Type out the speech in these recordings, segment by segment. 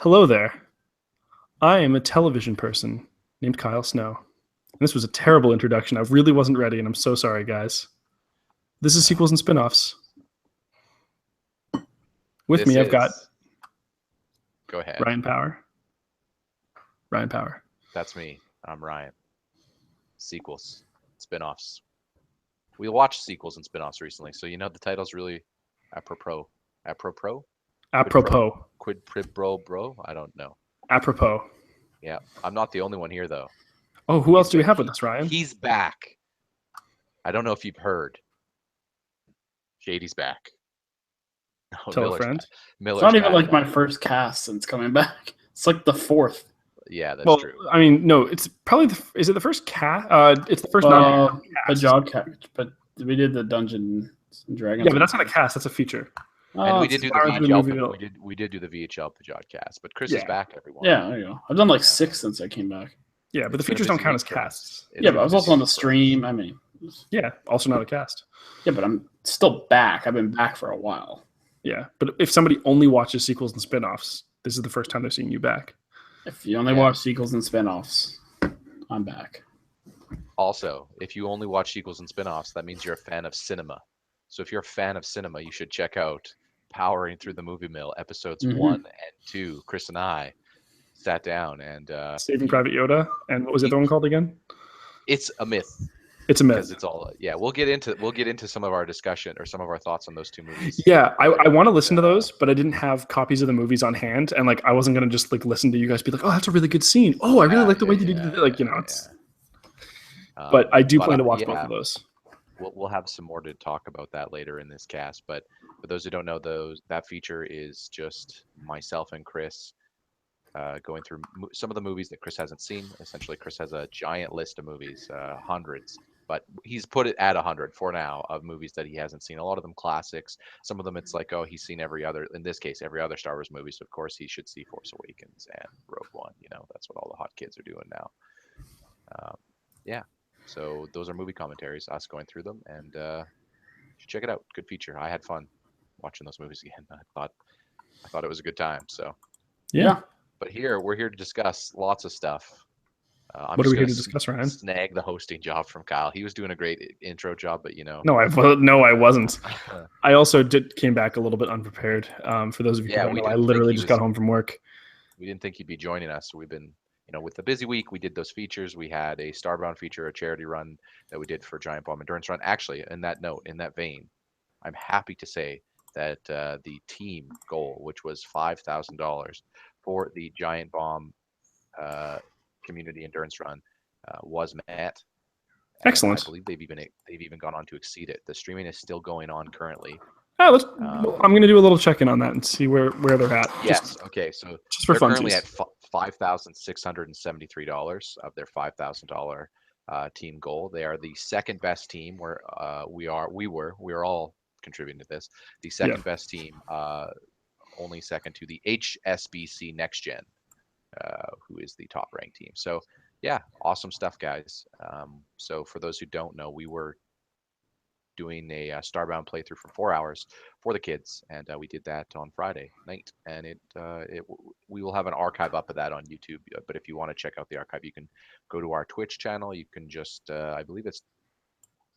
Hello there. I am a television person named Kyle Snow. And this was a terrible introduction. I really wasn't ready, and I'm so sorry, guys. This is Sequels and Spinoffs. With This me, I've got is. Go ahead. Ryan Power. Ryan Power. That's me. I'm Ryan. Sequels, spin-offs. We watched sequels and spin-offs recently, so the title's really apropos. Apropos? Apropos. Quid pro bro? I don't know. Apropos. Yeah, I'm not the only one here though. Oh, who else do we have with us, Ryan? He's back. I don't know if you've heard. Shady's back. No, Tell a Miller's friend. back. Miller's It's not even back. like my first cast since coming back. It's like the fourth. Yeah, that's Well, true. I mean, no, it's probably is it the first cast? It's the first Well, cast. Pajod cast, but we did the Dungeons and Dragons. Yeah, but that's not a cast. That's a feature. And we it's did do the far as the movie VHL. goes. We did do the VHL Pajod cast, but Chris is Yeah. back, everyone. Yeah, there you go. I've done like 6 since I came back. Yeah, but the It's been a features don't busy count week as for us. casts. It's Yeah, been but I a was busy also on the week for us. stream. I mean, Yeah, also not a cast. yeah, but I'm still back. I've been back for a while. Yeah, but if somebody only watches sequels and spin-offs, this is the first time they're seeing you back. If you only Yeah. watch sequels and spinoffs, I'm back. Also, if you only watch sequels and spin-offs, that means you're a fan of cinema. So if you're a fan of cinema, you should check out Powering Through the Movie Mill, episodes Mhm. 1 and 2. Chris and I sat down and Saving Private Yoda, and what was the other one called again? it's a myth It's a because myth. it's all we'll get into some of our discussion or some of our thoughts on those two movies. Yeah, I want to listen to those, but I didn't have copies of the movies on hand, and like I wasn't gonna just like listen to you guys be like, oh, that's a really good scene. Oh, I really like the way you did it. Like it's. But I do plan to watch both of those. We'll have some more to talk about that later in this cast. But for those who don't know, that feature is just myself and Chris going through some of the movies that Chris hasn't seen. Essentially, Chris has a giant list of movies, hundreds, but he's put it at 100 for now of movies that he hasn't seen. A lot of them classics. Some of them it's like, oh, he's seen every other. In this case, every other Star Wars movie. So of course he should see Force Awakens and Rogue One. That's what all the hot kids are doing now. Yeah. So those are movie commentaries, us going through them, and you should check it out. Good feature. I had fun watching those movies again. I thought it was a good time. So Yeah. But we're here to discuss lots of stuff. What are we here to discuss, Ryan? Snag the hosting job from Kyle. He was doing a great intro job, but No, I wasn't. I also came back a little bit unprepared. For those of you who don't know, I literally just got home from work. We didn't think he'd be joining us. So we've been, with the busy week, we did those features. We had a Starbound feature, a charity run that we did for Giant Bomb Endurance Run. Actually, in that vein, I'm happy to say that the team goal, which was $5,000 for the Giant Bomb community endurance run, was met. Excellent. I believe they've even gone on to exceed it. The streaming is still going on currently. I'm going to do a little check-in on that and see where they're at. Yes. Okay. So just for they're funsies. currently at $5,673 of their $5,000 team goal. They are the second best team. Where we are all contributing to this. The second best team, only second to the HSBC Next Gen, who is the top ranked team. So yeah, awesome stuff, guys. So for those who don't know, we were doing a Starbound playthrough for 4 hours for the kids, and we did that on Friday night. And we will have an archive up of that on YouTube. But if you want to check out the archive, you can go to our Twitch channel. You can just, I believe it's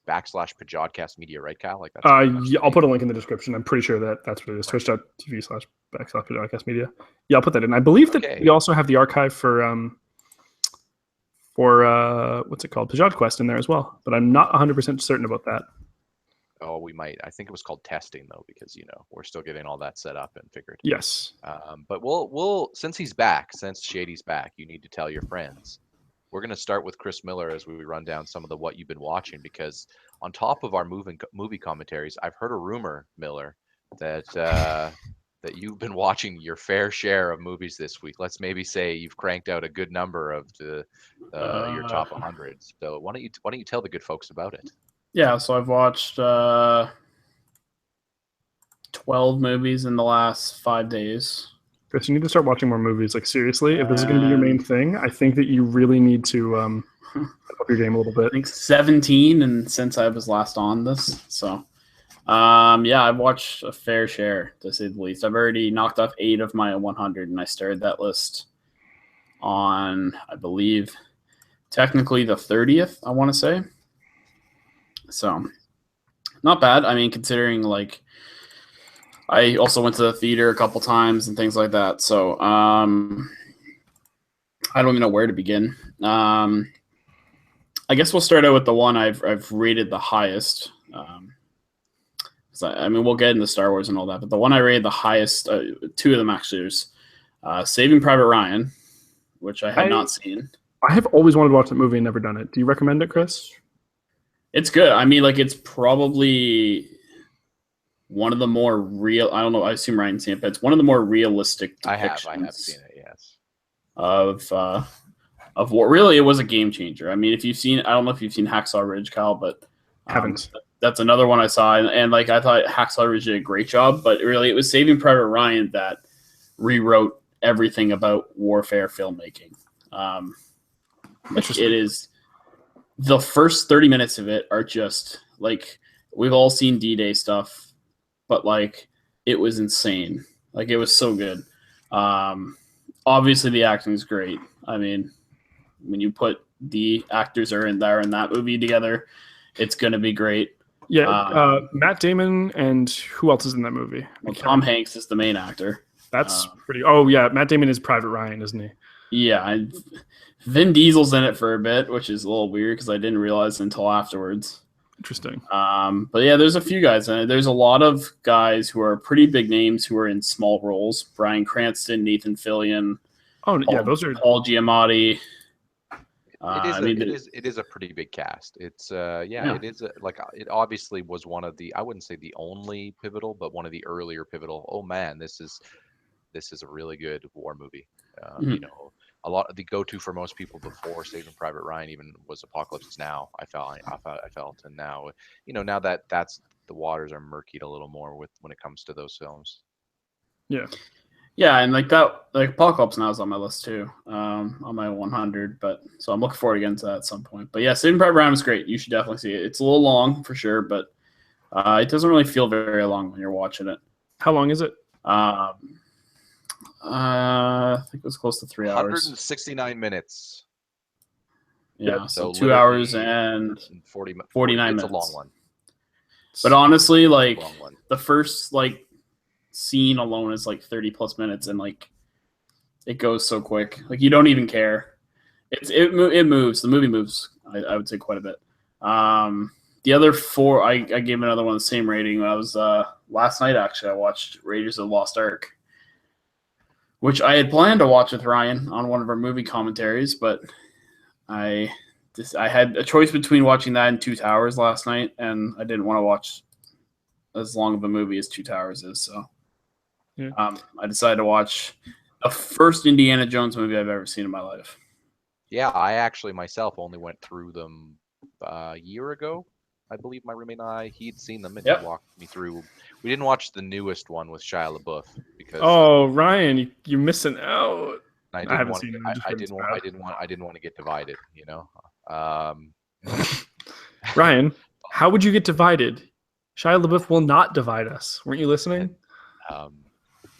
/Pajodcast Media, right, Kyle? Like that's I'll put a link in the description. I'm pretty sure that's what it is. Twitch.tv/Pajodcast Media. Yeah, I'll put that in. I believe that we also have the archive for what's it called, Pajod Quest in there as well. But I'm not 100% certain about that. Oh, we might. I think it was called testing though, because we're still getting all that set up and figured. Yes. But we'll since Shady's back, you need to tell your friends. We're going to start with Chris Miller as we run down some of what you've been watching, because on top of our movie commentaries, I've heard a rumor, Miller, that that you've been watching your fair share of movies this week. Let's maybe say you've cranked out a good number of your top 100. So why don't you tell the good folks about it? Yeah, so I've watched 12 movies in the last 5 days. Chris, you need to start watching more movies. Like, seriously, if this is going to be your main thing, I think that you really need to up your game a little bit. I think 17, and since I was last on this. So Yeah, I've watched a fair share, to say the least. I've already knocked off 8 of my 100, and I started that list on, I believe, technically the 30th, I want to say. So, not bad. I mean, considering, like, I also went to the theater a couple times and things like that. So, I don't even know where to begin. I guess we'll start out with the one I've rated the highest. I mean, we'll get into Star Wars and all that, but the one I rated the highest, 2 of them actually, is Saving Private Ryan, which I had not seen. I have always wanted to watch that movie and never done it. Do you recommend it, Chris? It's good. I mean, like, it's probably one of the more real. I don't know. I assume Ryan's seen it, but it's one of the more realistic depictions. I have seen it. Yes. Of what really it was a game changer. I mean, if you've seen, I don't know if you've seen Hacksaw Ridge, Kyle, but haven't. That's another one I saw, and like I thought Hacksaw Ridge did a great job, but really it was Saving Private Ryan that rewrote everything about warfare filmmaking. It is the first 30 minutes of it are just like, we've all seen D-Day stuff, but like it was insane. Like, it was so good. Obviously the acting is great. I mean, when you put the actors are in that movie together, it's going to be great. Yeah, Matt Damon, and who else is in that movie? Well, Tom Hanks is the main actor. That's pretty. Oh yeah, Matt Damon is Private Ryan, isn't he? Yeah, Vin Diesel's in it for a bit, which is a little weird because I didn't realize until afterwards. Interesting. But yeah, there's a few guys in it. There's a lot of guys who are pretty big names who are in small roles. Bryan Cranston, Nathan Fillion. Those are Paul Giamatti. It is a pretty big cast. It's Yeah. It is it obviously was one of the, I wouldn't say the only pivotal, but one of the earlier pivotal. Oh man, this is a really good war movie. You know, a lot of the go-to for most people before Saving Private Ryan even was Apocalypse Now. I felt, and now, you know, now that the waters are murkied a little more when it comes to those films. Yeah. Yeah, and like Apocalypse Now is on my list too, on my 100. But so I'm looking forward to getting to that at some point. But yeah, Saving Private Ryan is great. You should definitely see it. It's a little long for sure, but it doesn't really feel very long when you're watching it. How long is it? I think it was close to 3 hours. 169 minutes. Yeah, so 2 hours and 49 minutes. It's a long one. But honestly, like the first scene alone is like 30 plus minutes, and like it goes so quick. Like, you don't even care. It moves. The movie moves. I would say quite a bit. The other 4, I gave another one the same rating. I was last night actually. I watched Raiders of the Lost Ark, which I had planned to watch with Ryan on one of our movie commentaries, but I had a choice between watching that and Two Towers last night, and I didn't want to watch as long of a movie as Two Towers is. So yeah. I decided to watch the first Indiana Jones movie I've ever seen in my life. Yeah, I actually myself only went through them a year ago. I believe my roommate and I, he'd seen them and he walked me through. We didn't watch the newest one with Shia LaBeouf because Ryan, you're missing out. I didn't want to get divided, you know. Ryan, how would you get divided? Shia LaBeouf will not divide us. Weren't you listening?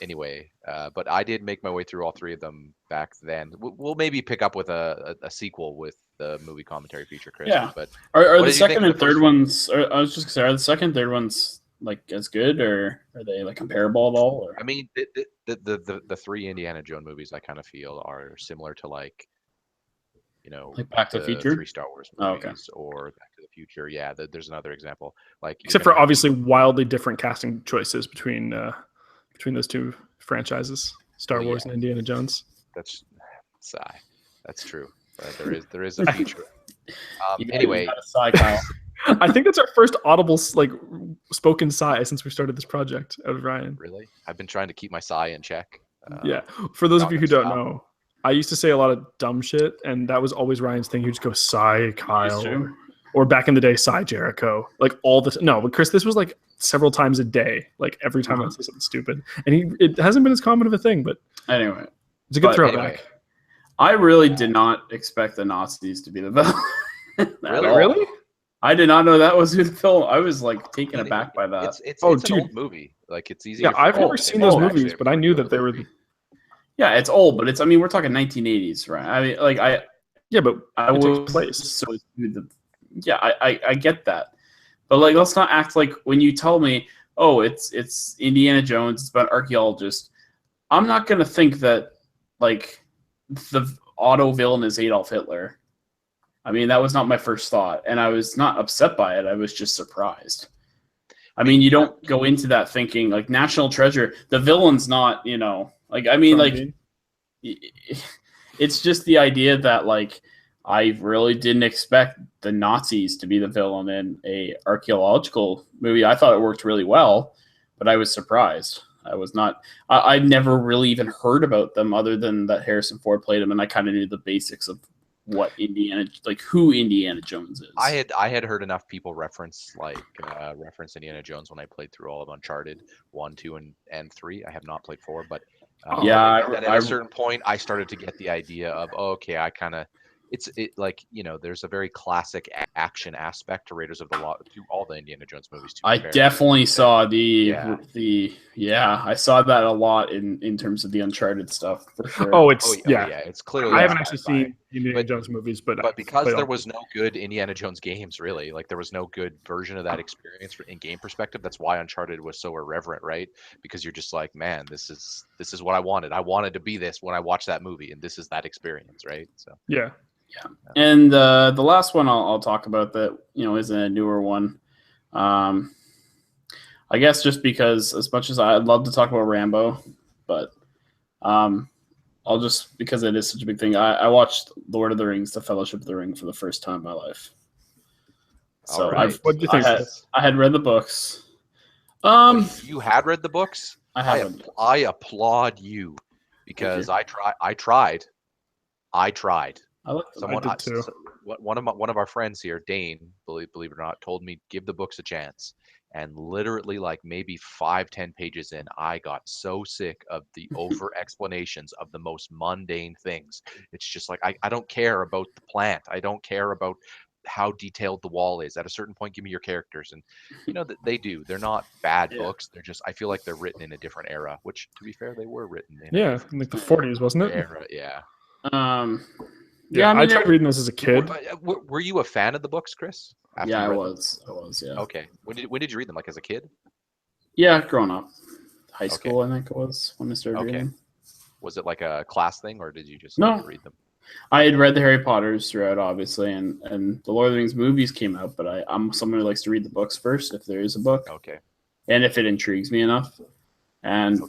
Anyway, but I did make my way through all 3 of them back then. We'll maybe pick up with a sequel with the movie commentary feature, Chris. Yeah. But are the second and third ones? I was just gonna say, are the second and third ones like as good, or are they like comparable at all? Or? I mean, the 3 Indiana Jones movies I kind of feel are similar to, like, you know, like Back to the Future, 3 Star Wars movies, or Back to the Future. Yeah, there's another example. Like, except for obviously wildly different casting choices between those 2 franchises, Star Wars and Indiana Jones. That's true. There is a future. Anyway, I think that's our first audible spoken sigh since we started this project out of Ryan. Really? I've been trying to keep my sigh in check. Yeah. For those of you who don't know, I used to say a lot of dumb shit, and that was always Ryan's thing. He'd just go, sigh, Kyle. Or back in the day, sigh, Jericho. Like all the no, but Chris, this was like several times a day. Like every time I say something stupid. And it hasn't been as common of a thing, but anyway. It's a good throwback. Anyway, I really did not expect the Nazis to be the villain. Really? I did not know that was who the film. I was like taken aback by that. It's an old movie. Like it's easy. Yeah, I've never seen those movies, but I knew that they were. Yeah, it's old, but it's. I mean, we're talking 1980s, right? I mean, like Yeah, but I was place. So yeah, I get that, but like, let's not act like when you tell me, oh, it's Indiana Jones, it's about archaeologists. I'm not gonna think that like the auto villain is Adolf Hitler. I mean, that was not my first thought, and I was not upset by it. I was just surprised. I mean, you don't go into that thinking like National Treasure. The villain's not, like, I mean, like, it's just the idea that like I really didn't expect the Nazis to be the villain in a archaeological movie. I thought it worked really well, but I was surprised. I was not. I never really even heard about them other than that Harrison Ford played them, and I kind of knew the basics of what who Indiana Jones is. I had heard enough people reference Indiana Jones when I played through all of Uncharted 1, 2, and 3. I have not played 4, but at a certain point I started to get the idea of there's a very classic action aspect to Raiders of the Lost to all the Indiana Jones movies. I definitely saw I saw that a lot in terms of the Uncharted stuff for sure. It's clearly. I haven't actually seen Indiana Jones movies, but because there was no good Indiana Jones games, really, like there was no good version of that experience in game perspective. That's why Uncharted was so irreverent, right? Because you're just like, man, this is what I wanted. I wanted to be this when I watched that movie, and this is that experience, right? So yeah. And the last one I'll talk about that is a newer one. I guess just because as much as I'd love to talk about Rambo, but I'll just because it is such a big thing. I watched Lord of the Rings: The Fellowship of the Ring for the first time in my life. So what did you think? I had read the books. You had read the books? I haven't. I applaud you because I tried. One of our friends here, Dane, believe it or not, told me give the books a chance. And literally, like maybe 5-10 pages in, I got so sick of the over explanations of the most mundane things. It's just like I don't care about the plant. I don't care about how detailed the wall is. At a certain point, give me your characters, and that they do. They're not bad books. They're just I feel like they're written in a different era. Which, to be fair, they were written in like the 40s, wasn't it? Era, yeah. Yeah, I tried reading this as a kid. Were you a fan of the books, Chris? I was. Yeah. Okay. When did you read them? Like as a kid? Yeah, growing up, high school. I think it was when I started reading. Was it like a class thing, or did you just read them? I had read the Harry Potters throughout, obviously, and the Lord of the Rings movies came out. But I'm someone who likes to read the books first, if there is a book. Okay. And if it intrigues me enough, and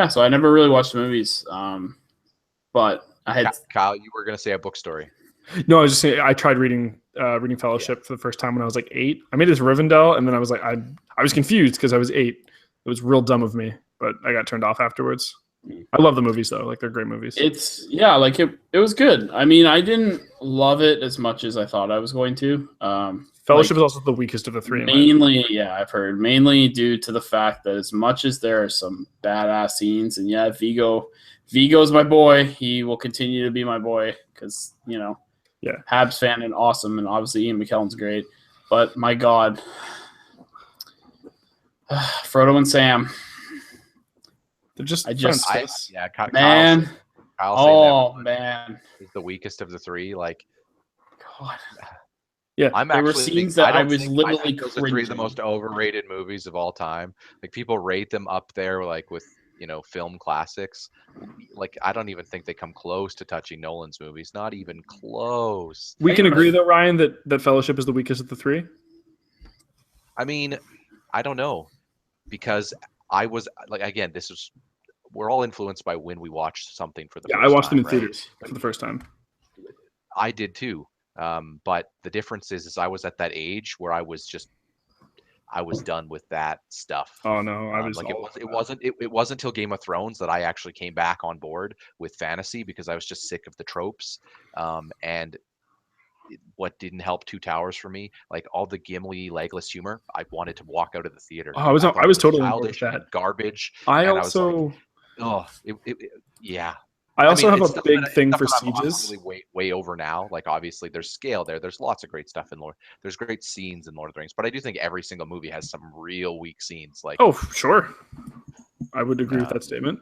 so I never really watched the movies. But I had Kyle, you were gonna say a book story. No, I was just saying I tried reading Fellowship for the first time when I was like 8. I made it to Rivendell, and then I was like, I was confused because I was 8. It was real dumb of me, but I got turned off afterwards. I love the movies though; like they're great movies. It was good. I mean, I didn't love it as much as I thought I was going to. Fellowship is also the weakest of the three. Mainly, I've heard mainly due to the fact that as much as there are some badass scenes, and Vigo's my boy. He will continue to be my boy because Habs fan and awesome, and obviously Ian McKellen's great. But my God, Frodo and Sam. They're just man. Man, is the weakest of the three. Like, God. Yeah, there were scenes that I was literally those are three of the most overrated movies of all time. Like people rate them up there, like with film classics. Like I don't even think they come close to touching Nolan's movies. Not even close. We can agree though, Ryan, that Fellowship is the weakest of the three. I mean, I don't know, because I was like, again, we're all influenced by when we watched something for the first time. I watched them in theaters for the first time. I did too. But the difference is I was at that age where I was done with that stuff. Oh no, I was like it wasn't until Game of Thrones that I actually came back on board with fantasy, because I was just sick of the tropes. And what didn't help Two Towers for me, like all the Gimli legless humor, I wanted to walk out of the theater. Oh, I was totally childish that garbage. I and also I was like, yeah. I also have a big thing for sieges. I'm really way over now. Like, obviously, there's scale there. There's lots of great stuff in Lord. There's great scenes in Lord of the Rings, but I do think every single movie has some real weak scenes. Like, oh, sure, I would agree with that statement.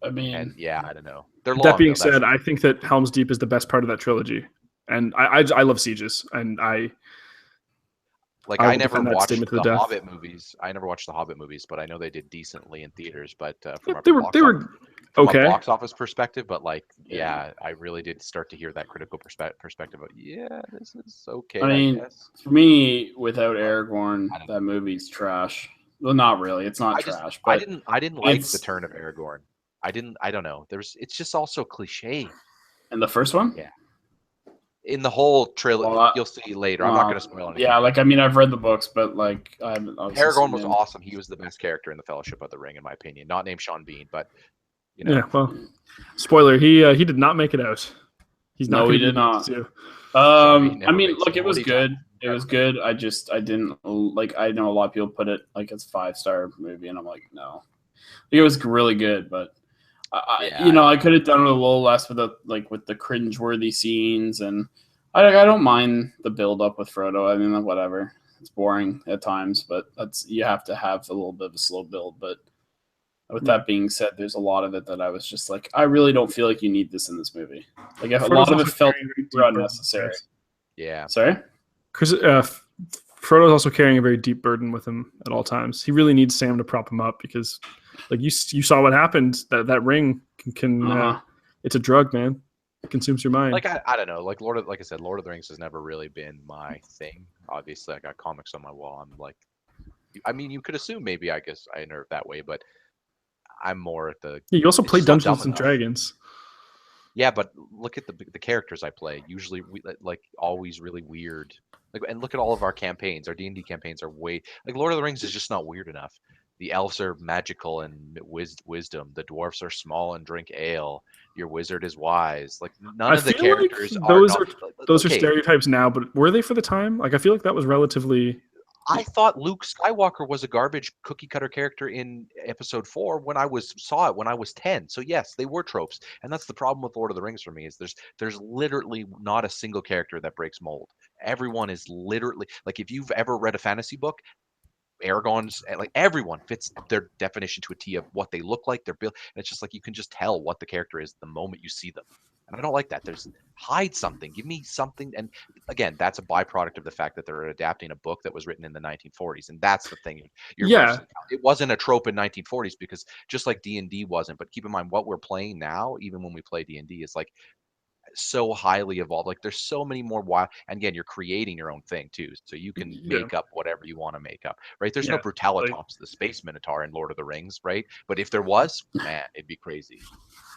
I mean, and yeah, I don't know. They're long, that being said, I think that Helm's Deep is the best part of that trilogy, and I love sieges, and I never watched the Hobbit movies. I never watched the Hobbit movies, but I know they did decently in theaters. But from a box office perspective, but like, yeah, I really did start to hear that critical perspective of, yeah, this is okay. I mean, for me, without Aragorn, that movie's trash. Well, not really. It's not trash. But I didn't like the turn of Aragorn. I don't know. It's just also cliche. And the first one? Yeah. In the whole trilogy, you'll see later. I'm not going to spoil anything. Yeah, like, I mean, I've read the books, but like, Aragorn was awesome. He was the best character in the Fellowship of the Ring, in my opinion. Not named Sean Bean, but you know. Yeah. Well, spoiler: he did not make it out. He's not. No, he did not. I mean, look, it was good. It was good. I didn't like. I know a lot of people put it like it's a 5-star movie, and I'm like, no. It was really good, but I could have done it a little less with the cringeworthy scenes, and I don't mind the build up with Frodo. I mean, whatever. It's boring at times, but you have to have a little bit of a slow build. But with that being said, there's a lot of it that I was just like, I really don't feel like you need this in this movie. Like, a lot of it felt unnecessary. Yeah. Sorry? Because Frodo's also carrying a very deep burden with him at all times. He really needs Sam to prop him up because, like, you saw what happened. That ring can it's a drug, man. It consumes your mind. Like, I don't know. Like, like I said, Lord of the Rings has never really been my thing. Obviously, I got comics on my wall. I'm like, I mean, you could assume maybe, I guess, I nerve that way, but I'm more at the. Yeah, you also play Dungeons and Dragons. Yeah, but look at the characters I play. Usually, always really weird. Like, and look at all of our campaigns. Our D&D campaigns are like, Lord of the Rings is just not weird enough. The elves are magical and wisdom. The dwarfs are small and drink ale. Your wizard is wise. Like, none of the characters those are stereotypes now, but were they for the time? Like, I feel like that was relatively. I thought Luke Skywalker was a garbage cookie cutter character in episode 4 when I saw it when I was 10. So yes, they were tropes. And that's the problem with Lord of the Rings for me, is there's literally not a single character that breaks mold. Everyone is literally, like, if you've ever read a fantasy book, Aragorn's, like, everyone fits their definition to a T of what they look like, they're built, and it's just like you can just tell what the character is the moment you see them. And I don't like that. Hide something. Give me something. And again, that's a byproduct of the fact that they're adapting a book that was written in the 1940s. And that's the thing. It wasn't a trope in 1940s because just like D&D wasn't. But keep in mind, what we're playing now, even when we play D&D, is like so highly evolved. Like, there's so many more wild. And again, you're creating your own thing too. So you can make up whatever you want to make up, right? There's no Brutalitops, the space minotaur in Lord of the Rings, right? But if there was, man, it'd be crazy.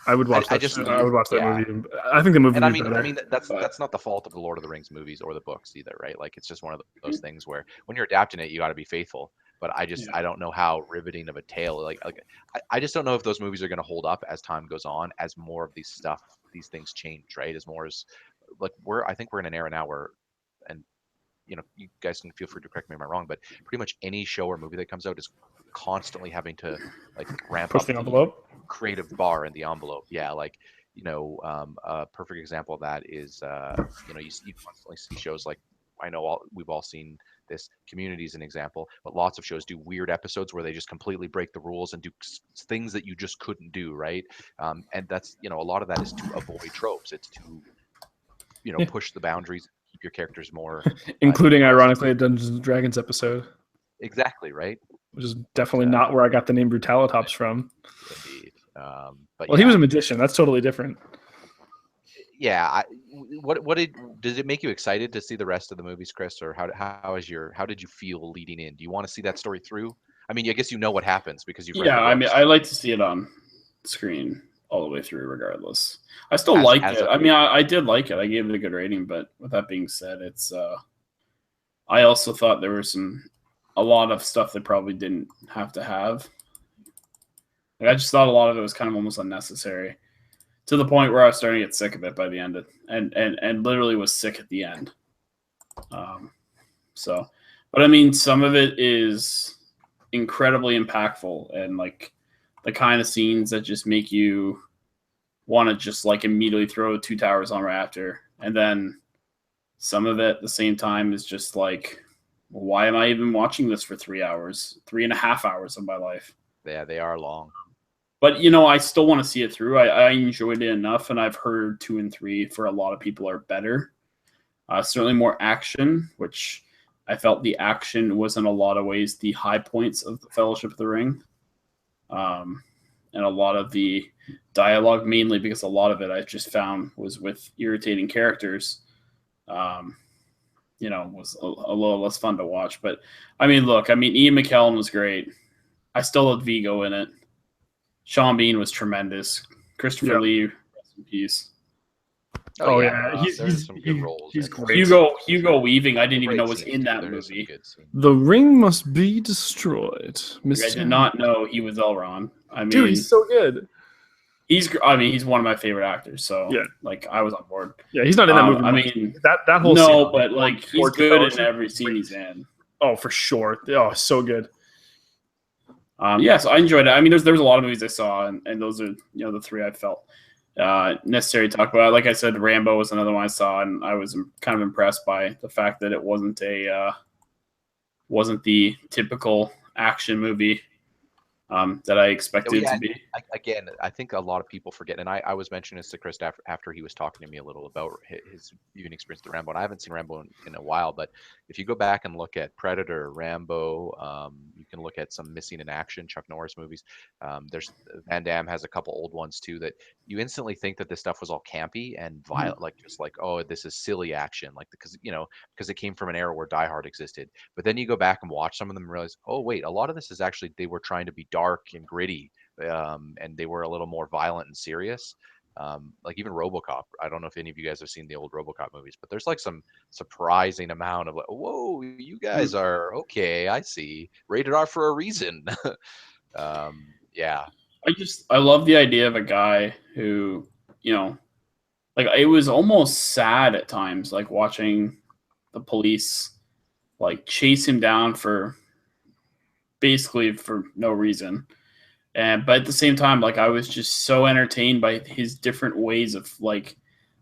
I would watch I would watch that movie. I think the movie. And I mean, that's not the fault of the Lord of the Rings movies or the books either, right? Like, it's just one of those things where when you're adapting it, you got to be faithful. But I don't know how riveting of a tale. Like I just don't know if those movies are going to hold up as time goes on, as more of these things change, right? As more as like I think we're in an era now where, and you guys can feel free to correct me if I'm wrong, but pretty much any show or movie that comes out is constantly having to like ramp push up the envelope, creative bar in the envelope. Yeah, like a perfect example of that is you constantly see shows like, I know we've all seen this. Community is an example, but lots of shows do weird episodes where they just completely break the rules and do things that you just couldn't do, right? And that's a lot of that is to avoid tropes. It's to push the boundaries, keep your characters more including ironically a Dungeons and Dragons episode. Exactly, right? Which is definitely not where I got the name Brutalitops from. Indeed. He was a magician. That's totally different. Yeah. Does it make you excited to see the rest of the movies, Chris? Or how did you feel leading in? Do you want to see that story through? I mean, I guess what happens because you've read the books. I mean, I like to see it on screen all the way through, regardless. I still liked it. I mean, I did like it. I gave it a good rating, but with that being said, it's. I also thought there was a lot of stuff that probably didn't have to have. Like, I just thought a lot of it was kind of almost unnecessary, to the point where I was starting to get sick of it by the end, and literally was sick at the end. But I mean, some of it is incredibly impactful, and like the kind of scenes that just make you want to just like immediately throw Two Towers on right after. And then some of it at the same time is just like, why am I even watching this for 3 hours, 3.5 hours of my life? Yeah, they are long. But, you know, I still want to see it through. I enjoyed it enough, and I've heard 2 and 3 for a lot of people are better. Certainly more action, which I felt the action was in a lot of ways the high points of the Fellowship of the Ring. And a lot of the dialogue, mainly because a lot of it I just found was with irritating characters, you know, was a little less fun to watch. But, I mean, look, Ian McKellen was great. I still love Vigo in it. Sean Bean was tremendous. Christopher Lee, rest in peace. Oh yeah, there's some good roles. He's great. Hugo Weaving, I didn't even know was in that movie. The ring must be destroyed. I did not know he was Elrond. Dude, he's so good. He's one of my favorite actors. So like, I was on board. Yeah, he's not in that movie. That whole scene, but like he's good in every scene he's in. Oh, for sure. Oh, so good. So I enjoyed it. There's a lot of movies I saw, and those are the 3 I felt necessary to talk about. Like I said, Rambo was another one I saw, and I was kind of impressed by the fact that it wasn't the typical action movie that I expected it to be. Again, I think a lot of people forget, and I was mentioning this to Chris after he was talking to me a little about his viewing experience with Rambo, and I haven't seen Rambo in a while, but if you go back and look at Predator, Rambo, you can look at some Missing in Action, Chuck Norris movies. There's Van Damme has a couple old ones too that you instantly think that this stuff was all campy and violent, like just like, oh, this is silly action, like because it came from an era where Die Hard existed. But then you go back and watch some of them and realize, oh wait, a lot of this is actually they were trying to be dark and gritty, and they were a little more violent and serious. Like even RoboCop. I don't know if any of you guys have seen the old RoboCop movies, but there's like some surprising amount of like, whoa, you guys are okay. I see. Rated R for a reason. Yeah. I love the idea of a guy who, like it was almost sad at times, like watching the police like chase him down for basically for no reason. But at the same time, like I was just so entertained by his different ways of like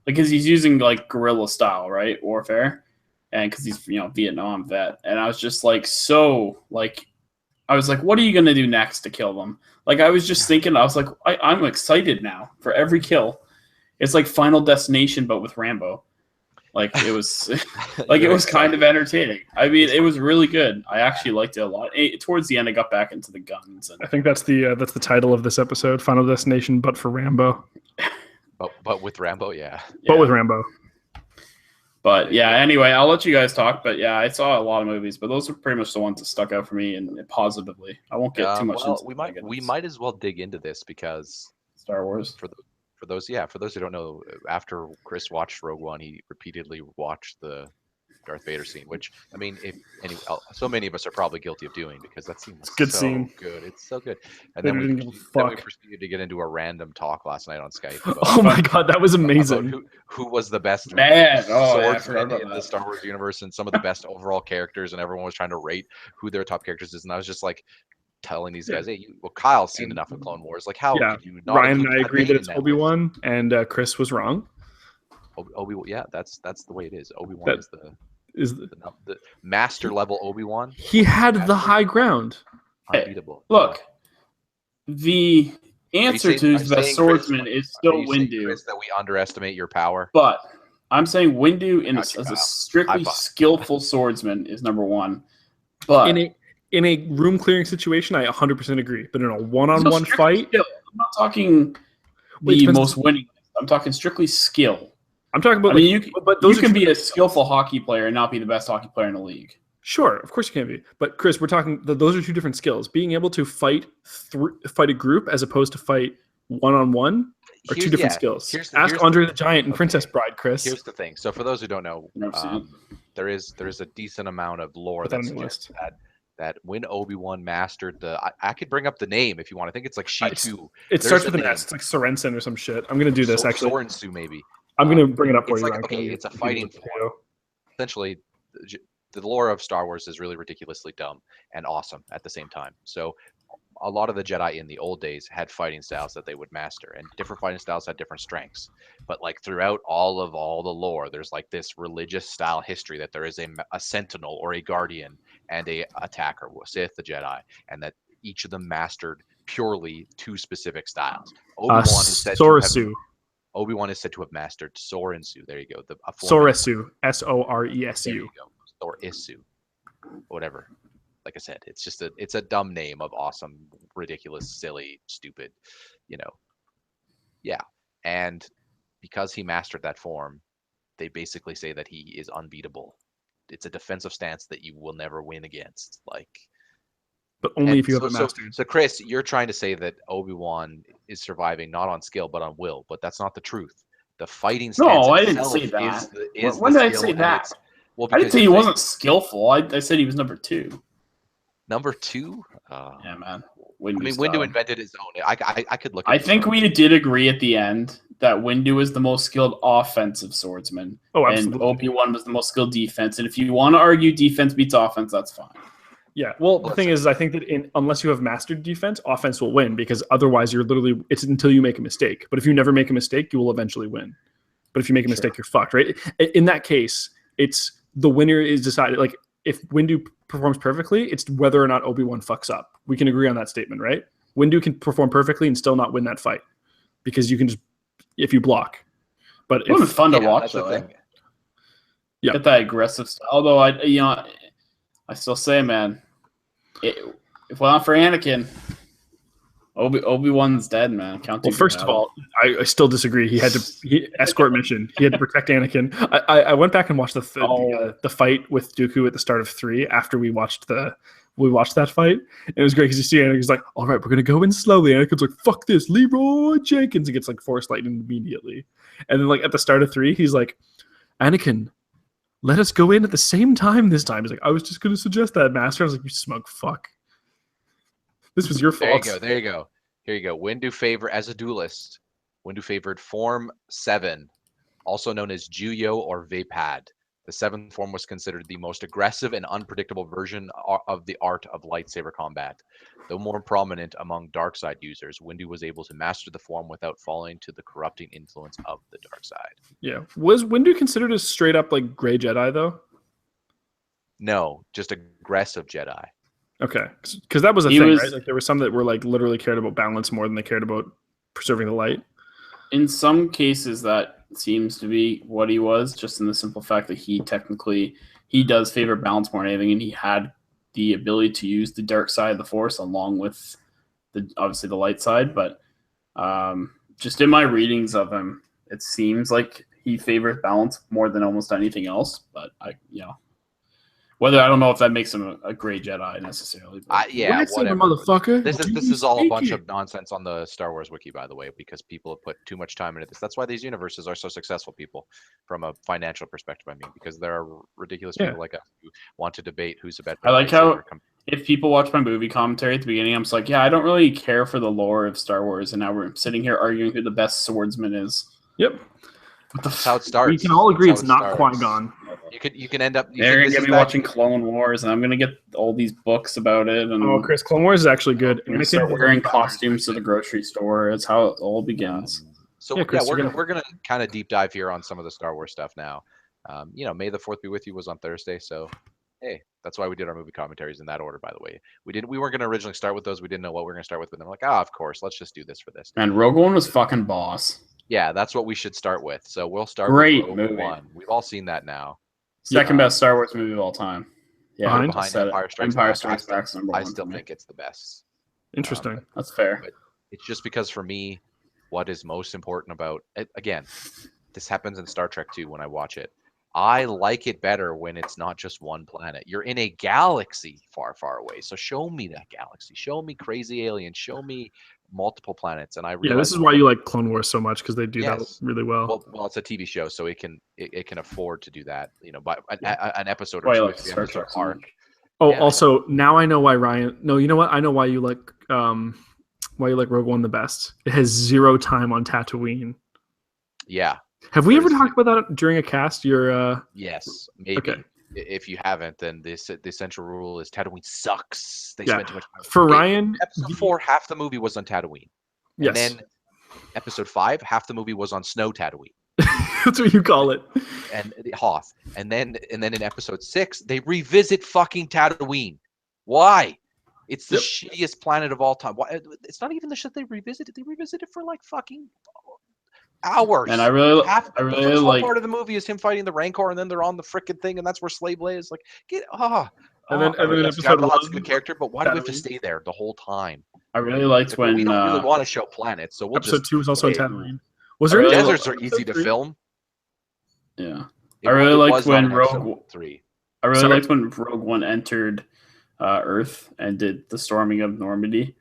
because he's using like guerrilla style, right, warfare, and because he's Vietnam vet, and I was just like I was like, what are you gonna do next to kill them? Like I was just thinking, I was like, I'm excited now for every kill. It's like Final Destination, but with Rambo. Like it was, like it was kind of entertaining. It was really good. I actually liked it a lot. Towards the end, I got back into the guns. And I think that's the title of this episode: Final Destination, but for Rambo. But with Rambo, yeah. But with Rambo. But yeah. Anyway, I'll let you guys talk. But yeah, I saw a lot of movies, but those are pretty much the ones that stuck out for me and positively. I won't get too much into. We might as well dig into this because Star Wars For those who don't know, after Chris watched Rogue One, he repeatedly watched the Darth Vader scene, which so many of us are probably guilty of doing because that scene was good. It's so good. And then we proceeded to get into a random talk last night on Skype. Oh my god, that was amazing. Who was the best swordsman in the Star Wars universe and some of the best overall characters, and everyone was trying to rate who their top characters is, and I was just like telling these guys, hey, Kyle's seen enough of Clone Wars. Like, how could you not? Ryan and I agree that it's Obi-Wan, and Chris was wrong. Obi-Wan, yeah, that's the way it is. Obi-Wan is the master level Obi-Wan. He had the high ground. Unbeatable. Look, the answer to the best swordsman is still Windu. Chris, that we underestimate your power. But I'm saying Windu as a strictly skillful swordsman is number one. But in a room clearing situation, I 100% agree. But in a one-on-one fight, skill. I'm not talking the most winning. I'm talking strictly skill. I'm talking about. You can be a skillful hockey player and not be the best hockey player in the league. Sure, of course you can be. But Chris, we're talking. Those are two different skills. Being able to fight a group as opposed to fight one-on-one are two different skills. Ask Andre the Giant and Princess Bride, Chris. Here's the thing. So for those who don't know, there is a decent amount of lore that suggests that when Obi-Wan mastered I could bring up the name if you want. I think it's like Shitu. It starts with an S. It's like Sorensen or some shit. I'm going to do this, actually. Sorensu, maybe. I'm going to bring it up for you. It's a fighting form. Essentially, the lore of Star Wars is really ridiculously dumb and awesome at the same time. So a lot of the Jedi in the old days had fighting styles that they would master, and different fighting styles had different strengths. But like throughout all the lore, there's like this religious style history that there is a sentinel or a guardian and a attacker, Sith, the Jedi, and that each of them mastered purely 2 specific styles. Obi-Wan is said to have Obi-Wan is said to have mastered Sorensu. There you go. Soresu, Soresu. There you go. Soresu, whatever. Like I said, it's a dumb name of awesome, ridiculous, silly, stupid, Yeah. And because he mastered that form, they basically say that he is unbeatable. It's a defensive stance that you will never win against. But only if you have it mastered. So Chris, you're trying to say that Obi-Wan is surviving not on skill but on will, but that's not the truth. The fighting stance. No, I didn't say that. When did I say that? Well, I didn't say he wasn't skillful. I said he was number 2. Number 2? Yeah, man. Windu invented his own. I could look. I think we did agree at the end that Windu was the most skilled offensive swordsman. Oh, absolutely. And Obi-Wan was the most skilled defense. And if you want to argue defense beats offense, that's fine. Yeah. Well, the thing is, I think that unless you have mastered defense, offense will win, because otherwise it's until you make a mistake. But if you never make a mistake, you will eventually win. But if you make a mistake, you're fucked, right? In that case, it's the winner is decided. Like, if Windu performs perfectly, it's whether or not Obi-Wan fucks up. We can agree on that statement, right? Windu can perform perfectly and still not win that fight, because you can just, if you block. But it was fun to watch, though. Yeah, get that aggressive style. Although I still say, man, if not for Anakin, Obi-Wan's dead, man. Well, first of all, I still disagree. He had to escort mission. He had to protect Anakin. I went back and watched the fight with Dooku at the start of 3 after we watched that fight. And it was great because you see Anakin's like, all right, we're going to go in slowly. Anakin's like, fuck this, Leroy Jenkins. He gets like Force lightning immediately. And then like at the start of 3, he's like, Anakin, let us go in at the same time this time. He's like, I was just going to suggest that, Master. I was like, you smug fuck. This was your fault. There you go. Here you go. Windu favored, as a duelist, Windu favored Form 7, also known as Juyo or Vapad. The 7th form was considered the most aggressive and unpredictable version of the art of lightsaber combat. Though more prominent among dark side users, Windu was able to master the form without falling to the corrupting influence of the dark side. Yeah. Was Windu considered a straight up like gray Jedi though? No, just aggressive Jedi. Okay, because that was a thing, right? Like there were some that were like literally cared about balance more than they cared about preserving the light. In some cases, that seems to be what he was, just in the simple fact that he does favor balance more than anything, and he had the ability to use the dark side of the Force along with obviously the light side. But just in my readings of him, it seems like he favors balance more than almost anything else. But whether I don't know if that makes him a great Jedi necessarily. Yeah, whatever. Motherfucker. This is all a bunch of nonsense on the Star Wars wiki, by the way, because people have put too much time into this. That's why these universes are so successful, people, from a financial perspective. I mean, because there are ridiculous people like us who want to debate who's the better. I like how if people watch my movie commentary at the beginning, I'm just like, yeah, I don't really care for the lore of Star Wars, and now we're sitting here arguing who the best swordsman is. Yep. That's how it starts. We can all agree it's not Qui-Gon. You can end up. They're gonna get me watching Clone Wars, and I'm gonna get all these books about it. And Chris, Clone Wars is actually good. I'm gonna start wearing costumes to the grocery store. It's how it all begins. Chris, we're gonna kind of deep dive here on some of the Star Wars stuff now. May the 4th be with you was on Thursday, so hey, that's why we did our movie commentaries in that order. By the way, we weren't gonna originally start with those. We didn't know what we were gonna start with, but then we're like, of course, let's just do this for this. And Rogue One was fucking boss. Yeah, that's what we should start with. So we'll start with Rogue One. We've all seen that now. Second best Star Wars movie of all time. Yeah, behind Empire Strikes Back. I still think it's the best. Interesting. That's fair. But it's just because for me, what is most important about it, again, this happens in Star Trek too when I watch it. I like it better when it's not just one planet. You're in a galaxy far, far away. So show me that galaxy. Show me crazy aliens. Show me multiple planets. And I realize this is why you like Clone Wars so much, because they do that really well. Well, it's a TV show, so it can afford to do that. By an episode or two, episode arc. Oh, also now I know why Ryan. No, you know what? I know why you like Rogue One the best. It has 0 time on Tatooine. Yeah. Have we ever talked about that during a cast? Yes, maybe. Okay. If you haven't, then the essential rule is Tatooine sucks. They Yeah. spent too much time. For Ryan, episode 4, half the movie was on Tatooine. And yes. then episode 5, half the movie was on snow Tatooine. That's what you call it. And Hoth. And then in episode 6, they revisit fucking Tatooine. Why? It's the shittiest planet of all time. Why? It's not even the shit they revisited. They revisited for like fucking hours. And I really the first whole part of the movie is him fighting the Rancor, and then they're on the frickin' thing, and that's where Slave Leia is like, and then episode 1, a good character, but why do we have to stay there the whole time? I really liked when we don't really want to show planets, so we'll episode 2 was also in Tatooine. Was there deserts are easy to film? Yeah, I really liked when Rogue 3. I really liked when Rogue One entered Earth and did the storming of Normandy.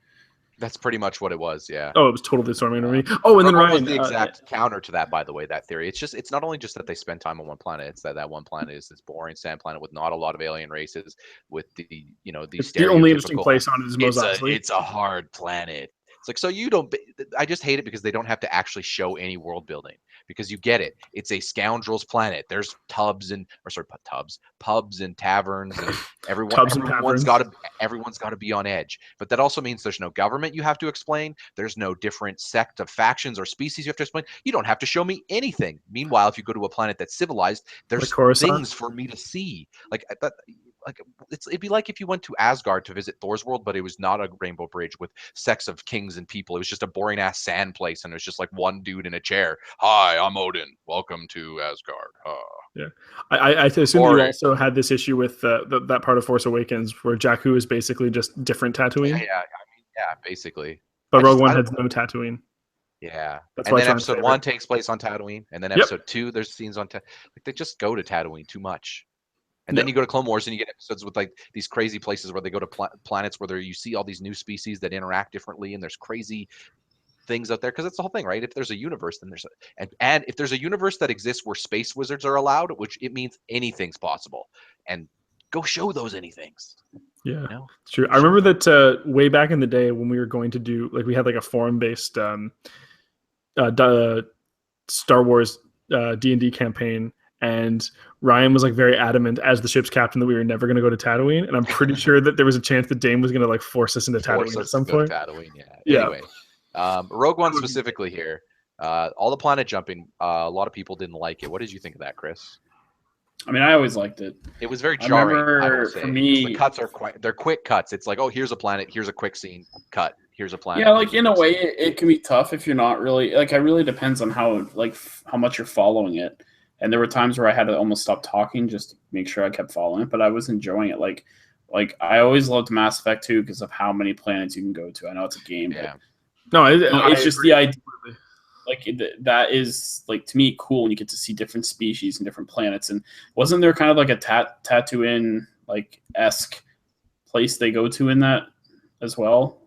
That's pretty much what it was, yeah. Oh, it was totally storming Normandy. Oh, and then Ryan, was the exact counter to that, by the way. That theory. It's not only just that they spend time on one planet. It's that one planet is this boring sand planet with not a lot of alien races. With the it's the only interesting place on it is Mos Eisley. It's a hard planet. It's like, so you don't. I just hate it because they don't have to actually show any world building, because you get it. It's a scoundrels planet. There's pubs and taverns, and everyone's got to be on edge. But that also means there's no government you have to explain. There's no different sect of factions or species you have to explain. You don't have to show me anything. Meanwhile, if you go to a planet that's civilized, there's things for me to see. Like that. Like it'd be like if you went to Asgard to visit Thor's world, but it was not a rainbow bridge with sects of kings and people. It was just a boring ass sand place, and it was just like one dude in a chair. Hi, I'm Odin. Welcome to Asgard. Yeah, I assume you also had this issue with that part of Force Awakens where Jakku is basically just different Tatooine. Yeah, basically. But Rogue One has no Tatooine. Yeah, and then episode 1 takes place on Tatooine, and then episode 2 there's scenes on like they just go to Tatooine too much. And then you go to Clone Wars and you get episodes with like these crazy places where they go to planets where you see all these new species that interact differently, and there's crazy things out there, because that's the whole thing, right? If there's a universe, then and if there's a universe that exists where space wizards are allowed, which it means anything's possible, and go show those anythings. Yeah, it's true. I remember that way back in the day when we were going to do we had like a forum-based Star Wars D&D campaign. And Ryan was like very adamant as the ship's captain that we were never going to go to Tatooine, and I'm pretty sure that there was a chance that Dame was going to like force us into Tatooine at some point. Anyway, Rogue One specifically here, all the planet jumping, a lot of people didn't like it. What did you think of that, Chris? I mean, I always liked it. It was very jarring. I will say. For me, the cuts are they're quick cuts. It's like, oh, here's a planet, here's a quick scene, cut. Here's a planet. Yeah, like in a way, it can be tough if you're not really like. It really depends on how much you're following it. And there were times where I had to almost stop talking just to make sure I kept following it, but I was enjoying it. Like I always loved Mass Effect 2 because of how many planets you can go to. I know it's a game, but it's just the idea. Like that is like, to me, cool, and you get to see different species and different planets. And wasn't there kind of like a Tatooine like esque place they go to in that as well?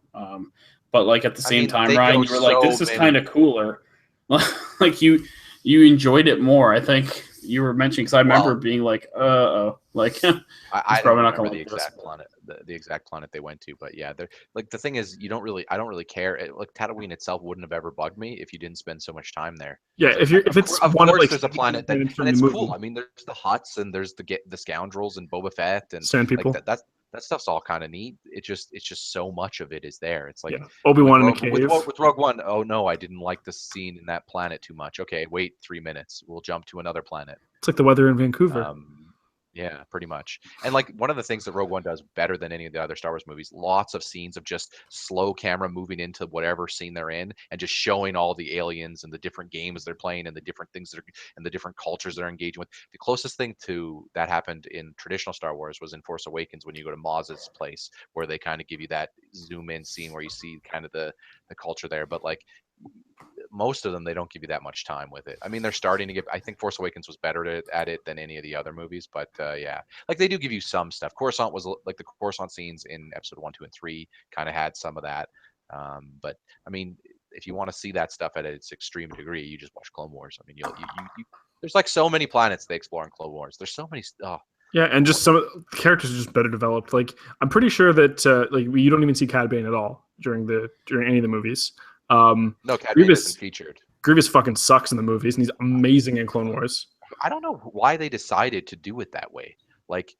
But like at the same time, Ryan, you were like, this is kind of cooler. Like you enjoyed it more. I think you were mentioning, because I remember being like, like I don't remember the exact planet, the exact planet they went to, but yeah, they're like, the thing is, I don't really care. Like Tatooine itself wouldn't have ever bugged me if you didn't spend so much time there. Yeah, if it's of course there's a planet that, and it's cool. I mean, there's the Hutts and there's the scoundrels and Boba Fett and Sand people. Like that stuff's all kind of neat. It's just so much of it is there. It's like Obi-Wan in the cave. With Rogue One, oh no, I didn't like the scene in that planet too much. Okay, wait 3 minutes. We'll jump to another planet. It's like the weather in Vancouver. Yeah, pretty much. And like one of the things that Rogue One does better than any of the other Star Wars movies, lots of scenes of just slow camera moving into whatever scene they're in and just showing all the aliens and the different games they're playing and the different things and the different cultures they're engaging with. The closest thing to that happened in traditional Star Wars was in Force Awakens, when you go to Maz's place, where they kind of give you that zoom in scene where you see kind of the culture there. But like most of them, they don't give you that much time with it. I mean, they're starting to I think Force Awakens was better at it than any of the other movies, but yeah, like they do give you some stuff. Coruscant was like, the Coruscant scenes in episode 1, 2, and 3 kind of had some of that. But I mean, if you want to see that stuff at its extreme degree, you just watch Clone Wars. I mean, you there's like so many planets they explore in Clone Wars. There's so many. Yeah, and just some of the characters are just better developed. Like I'm pretty sure that like you don't even see Cad Bane at all during any of the movies. No, Cad Bane isn't featured. Grievous fucking sucks in the movies, and he's amazing in Clone Wars. I don't know why they decided to do it that way. Like,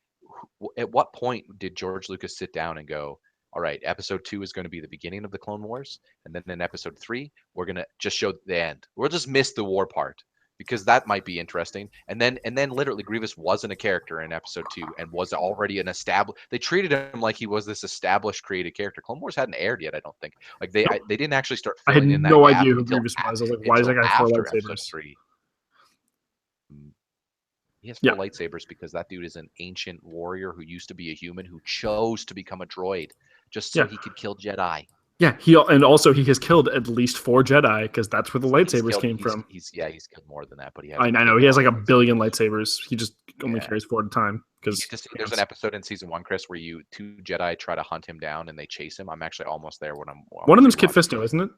at what point did George Lucas sit down and go, all right, episode 2 is going to be the beginning of the Clone Wars, and then in episode 3, we're going to just show the end. We'll just miss the war part, because that might be interesting. And then literally Grievous wasn't a character in episode 2 and was already an established. They treated him like he was this established created character. Clone Wars hadn't aired yet, I don't think. Like they didn't actually start filling in that no gap idea who Grievous was. I was like, why is that guy four lightsabers? 3. He has 4 lightsabers because that dude is an ancient warrior who used to be a human who chose to become a droid just so he could kill Jedi. Yeah, he has killed at least 4 Jedi because that's where the lightsabers came from. He's killed more than that, but I know he has like 1 billion lightsabers. He just only carries 4 at a time. Because there's an episode in season 1, Chris, where 2 Jedi try to hunt him down and they chase him. I'm actually almost there when I'm. One of them's Kit Fisto, isn't it?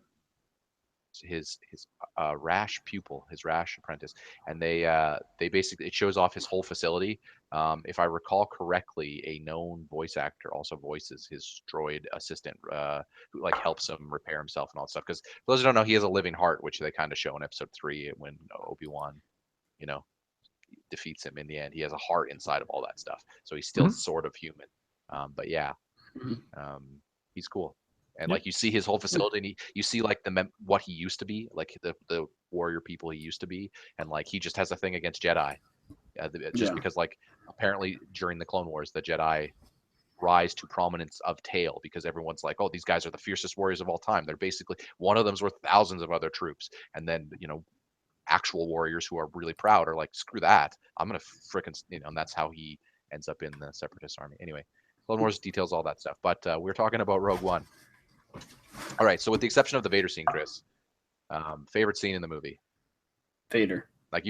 His rash pupil, his rash apprentice, and they basically, it shows off his whole facility. If I recall correctly, a known voice actor also voices his droid assistant, who like helps him repair himself and all that stuff. Because for those who don't know, he has a living heart, which they kind of show in episode 3 when Obi-Wan, defeats him in the end. He has a heart inside of all that stuff, so he's still sort of human. But yeah, he's cool. And like you see his whole facility, and you see like what he used to be, like the warrior people he used to be, and like he just has a thing against Jedi, because like apparently during the Clone Wars the Jedi rise to prominence of tail because everyone's like, oh, these guys are the fiercest warriors of all time. They're basically, one of them's worth thousands of other troops, and then actual warriors who are really proud are like, screw that, I'm gonna frickin' and that's how he ends up in the Separatist army. Anyway, Clone Wars details all that stuff, but we're talking about Rogue One. All right, so with the exception of the Vader scene, Chris, favorite scene in the movie? Vader. Like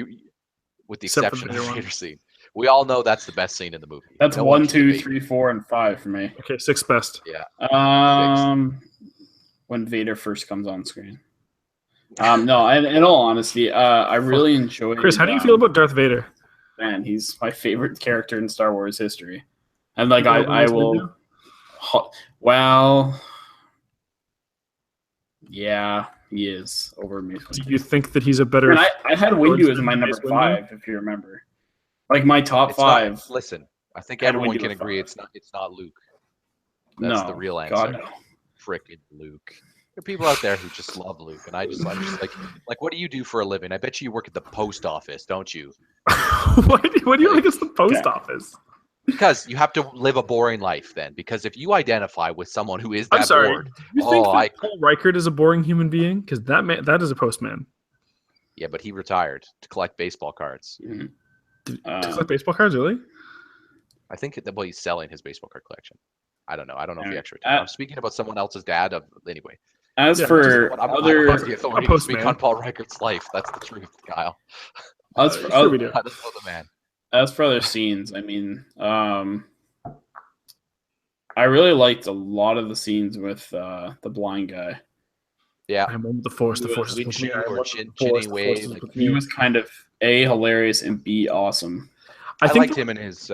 with the exception of the Vader scene, we all know that's the best scene in the movie. That's 1, 2, 3, 4, and 5 for me. Okay, 6 best. Yeah. When Vader first comes on screen. No, in all honesty, I really enjoyed. Chris, how do you feel about Darth Vader? Man, he's my favorite character in Star Wars history, and like I will. Well. Yeah, he is over me. Do you think that he's a better? I had Windu as my number 5, if you remember. Like my top 5. Listen, I think everyone can agree it's not Luke. That's the real answer. God, no. Frickin' Luke. There are people out there who just love Luke, and I'm just like, what do you do for a living? I bet you work at the post office, don't you? What do you think it's the post office? Because you have to live a boring life then. Because if you identify with someone who is that bored, you think that Paul Reichert is a boring human being? Because that is a postman. Yeah, but he retired to collect baseball cards. To collect baseball cards, really? I think he's selling his baseball card collection. I don't know. I don't know if he actually retired. I'm speaking about someone else's dad. Anyway. As for I don't the authority to speak on Paul Reichert's life. That's the truth, Kyle. As for other scenes, I mean, I really liked a lot of the scenes with the blind guy. Yeah, I'm on the Force. The Force is with me. He was kind of hilarious and awesome. I liked him and his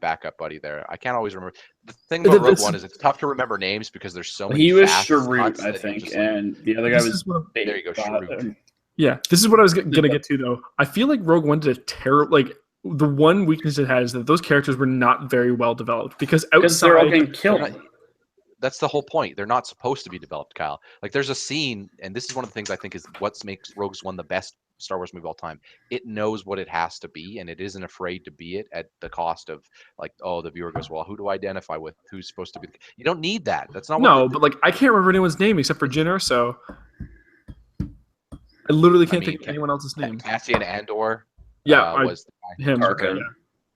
backup buddy there. I can't always remember. The thing about Rogue One is it's tough to remember names because there's so many. He was Sharut, I think, and the other guy was. There you go, Sharut. Yeah, this is what I was gonna get to though. I feel like Rogue One did a terrible. Like the one weakness it had is that those characters were not very well developed because they're all getting killed. That's the whole point. They're not supposed to be developed, Kyle. Like there's a scene, and this is one of the things I think is what makes Rogue One the best Star Wars movie of all time. It knows what it has to be, and it isn't afraid to be it at the cost of like, oh, the viewer goes, well, who do I identify with? Who's supposed to be? You don't need that. That's not. But like I can't remember anyone's name except for Jyn Erso. I literally can't think of anyone else's name. Cassian Andor. Yeah, was him. Okay. Yeah.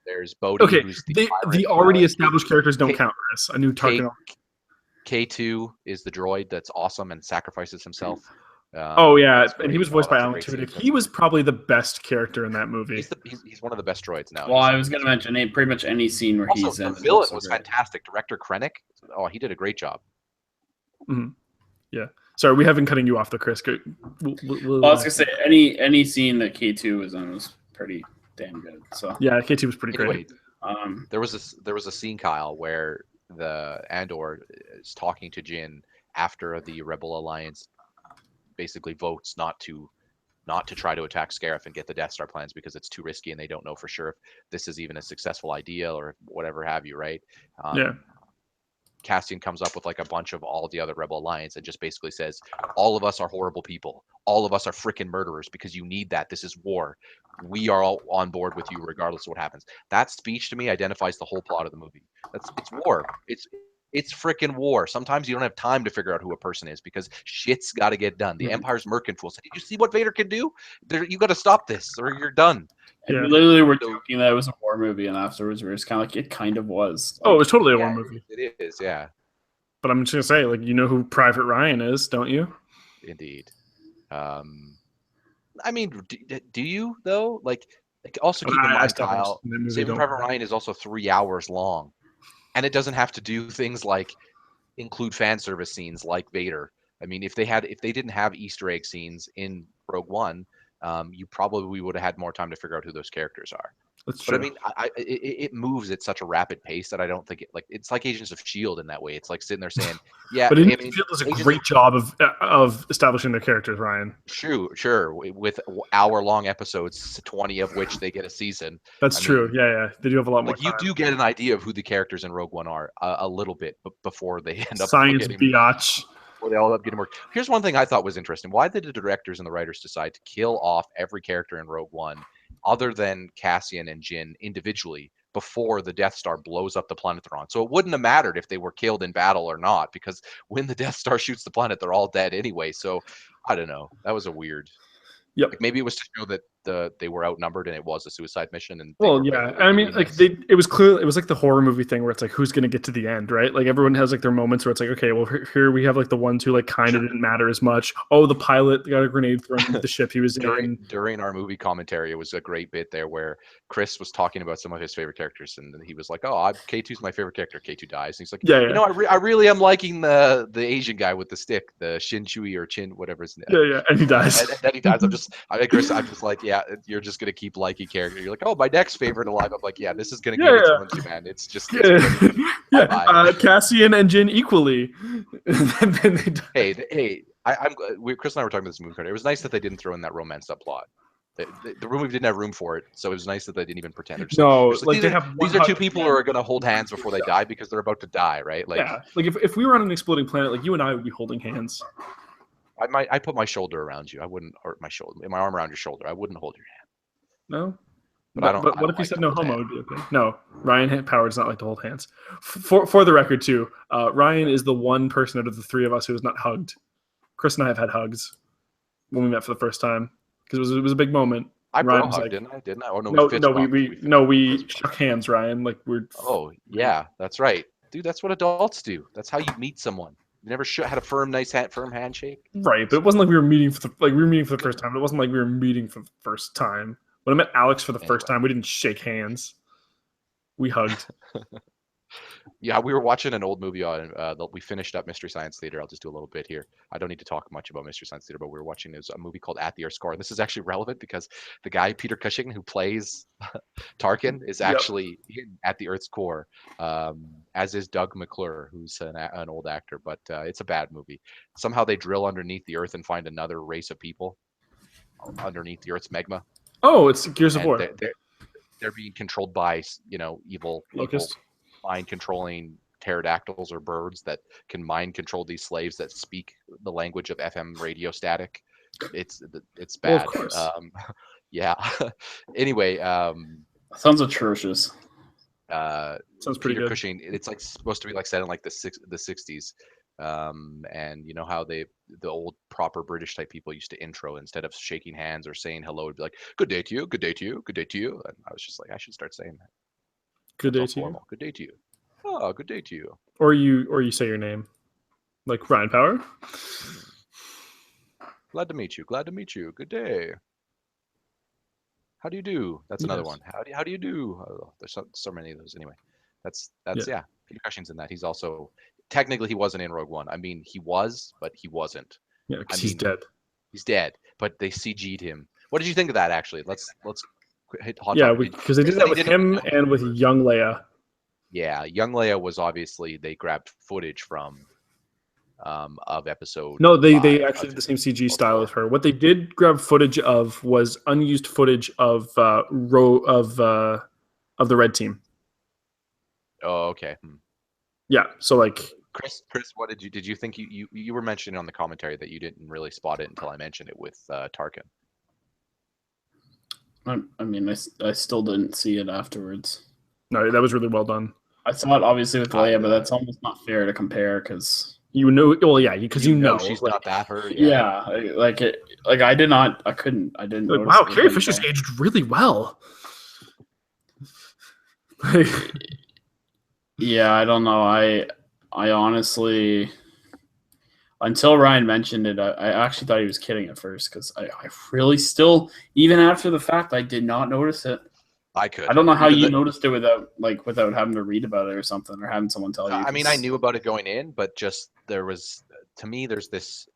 There's Bodhi. Okay, who's the already established characters don't count, Chris. I knew Tarkin. K2 is the droid that's awesome and sacrifices himself. And he was voiced by Alan Tudyk. He was probably the best character in that movie. He's one of the best droids now. Well, I was going to mention pretty much any scene where he's in. The villain was fantastic. Director Krennic. Oh, he did a great job. Mm-hmm. Yeah. Sorry, we haven't cutting you off, though, Chris. I was going to say any scene that K2 was in was pretty damn good. So yeah, K2 was pretty great. There was a scene, Kyle, where the Andor is talking to Jyn after the Rebel Alliance basically votes not to not to try to attack Scarif and get the Death Star plans because it's too risky and they don't know for sure if this is even a successful idea or whatever have you, right? Cassian comes up with like a bunch of all the other Rebel Alliance and just basically says, all of us are horrible people. All of us are freaking murderers because you need that. This is war. We are all on board with you regardless of what happens. That speech to me identifies the whole plot of the movie. It's war. It's freaking war. Sometimes you don't have time to figure out who a person is because shit's got to get done. The Empire's mercantile. Did you see what Vader can do? You got to stop this or you're done. And we literally were joking that it was a war movie, and afterwards we were just kind of like, it kind of was. Like, it was totally a war movie. It is, yeah. But I'm just gonna say, like, you know who Private Ryan is, don't you? Indeed. I mean, do you though? Like also keep in mind, Kyle, Saving Private Ryan is also 3 hours long, and it doesn't have to do things like include fan service scenes like Vader. I mean, if they didn't have Easter egg scenes in Rogue One, you probably would have had more time to figure out who those characters are. That's true. But I mean, it moves at such a rapid pace that I don't think it's like Agents of S.H.I.E.L.D. in that way. It's like sitting there saying, yeah. But Agents of S.H.I.E.L.D. does a great job of establishing their characters, Ryan. Sure. With hour-long episodes, 20 of which they get a season. That's true. Yeah. They do have a lot more time. You do get an idea of who the characters in Rogue One are a little bit before they end up Science biatch. Or they all end up getting work. Here's one thing I thought was interesting. Why did the directors and the writers decide to kill off every character in Rogue One other than Cassian and Jyn individually before the Death Star blows up the planet they're on? So it wouldn't have mattered if they were killed in battle or not, because when the Death Star shoots the planet, they're all dead anyway. So I don't know. That was a weird. Yep. Like maybe it was to show that they were outnumbered and it was a suicide mission. And I mean, like it was clear. It was like the horror movie thing where it's like, who's going to get to the end, right? Like everyone has like their moments where it's like, okay, well here we have like the ones who like kind of didn't matter as much. Oh, the pilot got a grenade thrown into the ship he was in. During our movie commentary, it was a great bit there where Chris was talking about some of his favorite characters, and he was like, "Oh, K2's my favorite character." K2 dies, and he's like, "You know, I really am liking the Asian guy with the stick, the Shin Chui or Chin, whatever his name." Yeah, and he dies. And then he dies. Chris, I'm just like, yeah, you're just gonna keep liking character. You're like, oh, my next favorite alive. I'm like, yeah, this is gonna give it someone to, man. It's just Cassian and Jyn equally. And then they die. Hey, Chris and I were talking about this movie. It was nice that they didn't throw in that romance subplot. The movie didn't have room for it, so it was nice that they didn't even pretend. These are two people who are going to hold hands before they die because they're about to die, right? Like, yeah, like if we were on an exploding planet, like you and I would be holding hands. I put my shoulder around you. I wouldn't, or my arm around your shoulder. I wouldn't hold your hand. No, but what if you said no homo? Would be okay. No, Ryan Power does not like to hold hands. For the record, too, Ryan is the one person out of the three of us who has not hugged. Chris and I have had hugs when we met for the first time because it was a big moment. I bro hugged, didn't I? Oh no, we shook hands, Ryan. Like we're. Oh yeah, that's right, dude. That's what adults do. That's how you meet someone. You never had a firm handshake. Right, but it wasn't like we were meeting for the first time. It wasn't like we were meeting for the first time. When I met Alex for the first time, we didn't shake hands. We hugged. Yeah, we were watching an old movie on. We finished up Mystery Science Theater. I'll just do a little bit here. I don't need to talk much about Mystery Science Theater, but we were watching a movie called At the Earth's Core. And this is actually relevant because the guy Peter Cushing who plays Tarkin is actually at the Earth's core, as is Doug McClure, who's an old actor. But it's a bad movie. Somehow they drill underneath the Earth and find another race of people underneath the Earth's magma. Oh, it's Gears of War. They're being controlled by evil mind controlling pterodactyls or birds that can mind control these slaves that speak the language of FM radio static. It's bad. Yeah. Anyway, sounds atrocious. Sounds pretty good. Cushing. It's like supposed to be like set in like the 60s. And you know how the old proper British type people used to intro instead of shaking hands or saying hello, it'd be like, "Good day to you, good day to you, good day to you." And I was just like, I should start saying that. Good day to you. Good day to you. Oh, good day to you. Or you say your name, like Ryan Power. Glad to meet you. Glad to meet you. Good day. How do you do? That's another one. How do you do? Oh, there's so many of those. Anyway, that's yeah. Peter Cushing's in that. He's also technically he wasn't in Rogue One. I mean, he was, but he wasn't. Yeah, because he's dead. He's dead, but they CG'd him. What did you think of that? Actually, let's hit hot. Yeah, because they did that with him and with young Leia. Yeah, young Leia was obviously they grabbed footage from of episode. No, they 5, actually did the same CG style as her. What they did grab footage of was unused footage of the red team. Oh, okay. Yeah, so like Chris, what did you think? You were mentioning on the commentary that you didn't really spot it until I mentioned it with Tarkin. I mean, I still didn't see it afterwards. No, that was really well done. I saw it obviously with Leia, but that's almost not fair to compare because you know, well, yeah, because you know she's like, not that her. Yeah, like I didn't notice. Wow, Carrie Fisher's aged really well. Yeah, I don't know. I honestly, until Ryan mentioned it, I actually thought he was kidding at first because I really still, even after the fact, I did not notice it. I could. I don't know how you noticed it without having to read about it or something, or having someone tell you. I mean, I knew about it going in, but just there was, to me, there's this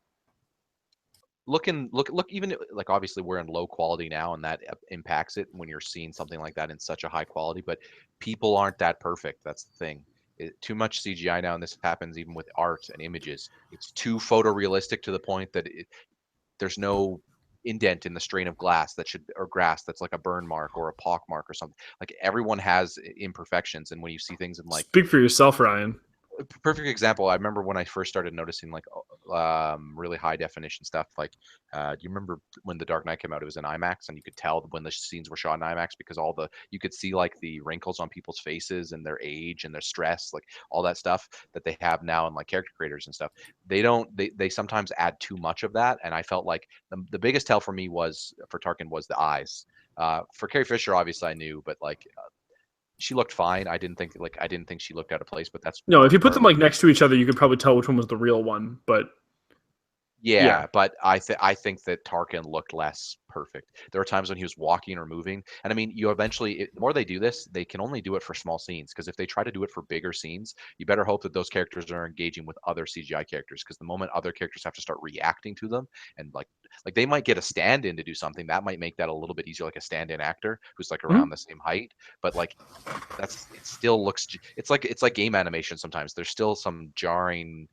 look, even like obviously we're in low quality now, and that impacts it when you're seeing something like that in such a high quality. But people aren't that perfect. That's the thing. Too much CGI now, and this happens even with art and images. It's too photorealistic to the point that there's no indent in the strain of grass that's like a burn mark or a pock mark or something. Like everyone has imperfections, and when you see things in like, speak for yourself, Ryan. Perfect example. I remember when I first started noticing like really high definition stuff. Like, do you remember when The Dark Knight came out? It was in IMAX, and you could tell when the scenes were shot in IMAX because you could see like the wrinkles on people's faces and their age and their stress, like all that stuff that they have now in like character creators and stuff. They sometimes add too much of that, and I felt like the biggest tell for me for Tarkin was the eyes. For Carrie Fisher, obviously I knew, but like. She looked fine. I didn't think she looked out of place, but that's no. If you put them like next to each other, you could probably tell which one was the real one. But yeah. But I think that Tarkin looked less perfect. There were times when he was walking or moving, and I mean, you eventually, the more they do this, they can only do it for small scenes. Because if they try to do it for bigger scenes, you better hope that those characters are engaging with other CGI characters. Because the moment other characters have to start reacting to them, and like they might get a stand-in to do something, that might make that a little bit easier, like a stand-in actor who's like around the same height. But like it still looks, it's like game animation. Sometimes there's still some jarring.